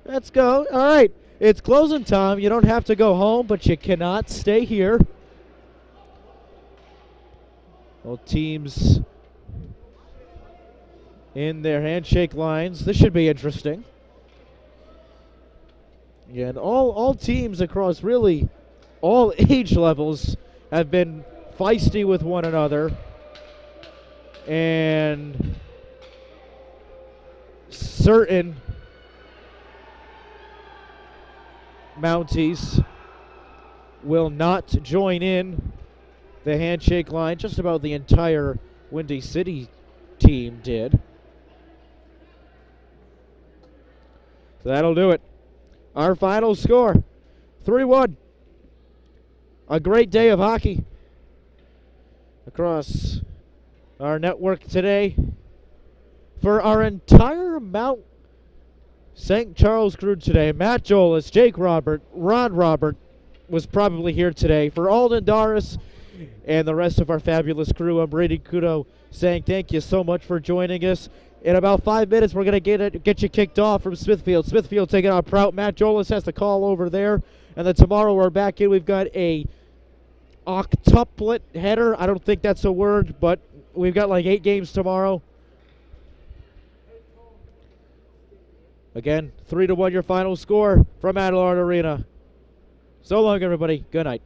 Speaker 1: Let's go. All right. It's closing time. You don't have to go home, but you cannot stay here. Both teams in their handshake lines. This should be interesting. And all teams across really all age levels have been feisty with one another. And certain Mounties will not join in the handshake line. Just about the entire Windy City team did. So that'll do it. Our final score, 3-1. A great day of hockey across our network today. For our entire Mount St. Charles crew today, Matt Jolis, Jake Robert, Ron Robert was probably here today. For Alden Doris and the rest of our fabulous crew, I'm Brady Kudo saying thank you so much for joining us. In about 5 minutes, we're going to get you kicked off from Smithfield. Smithfield taking on Prout. Matt Jolis has the call over there. And then tomorrow we're back in. We've got a octuplet header. I don't think that's a word, but we've got like 8 games tomorrow. Again, 3-1 your final score from Adelard Arena. So long, everybody. Good night.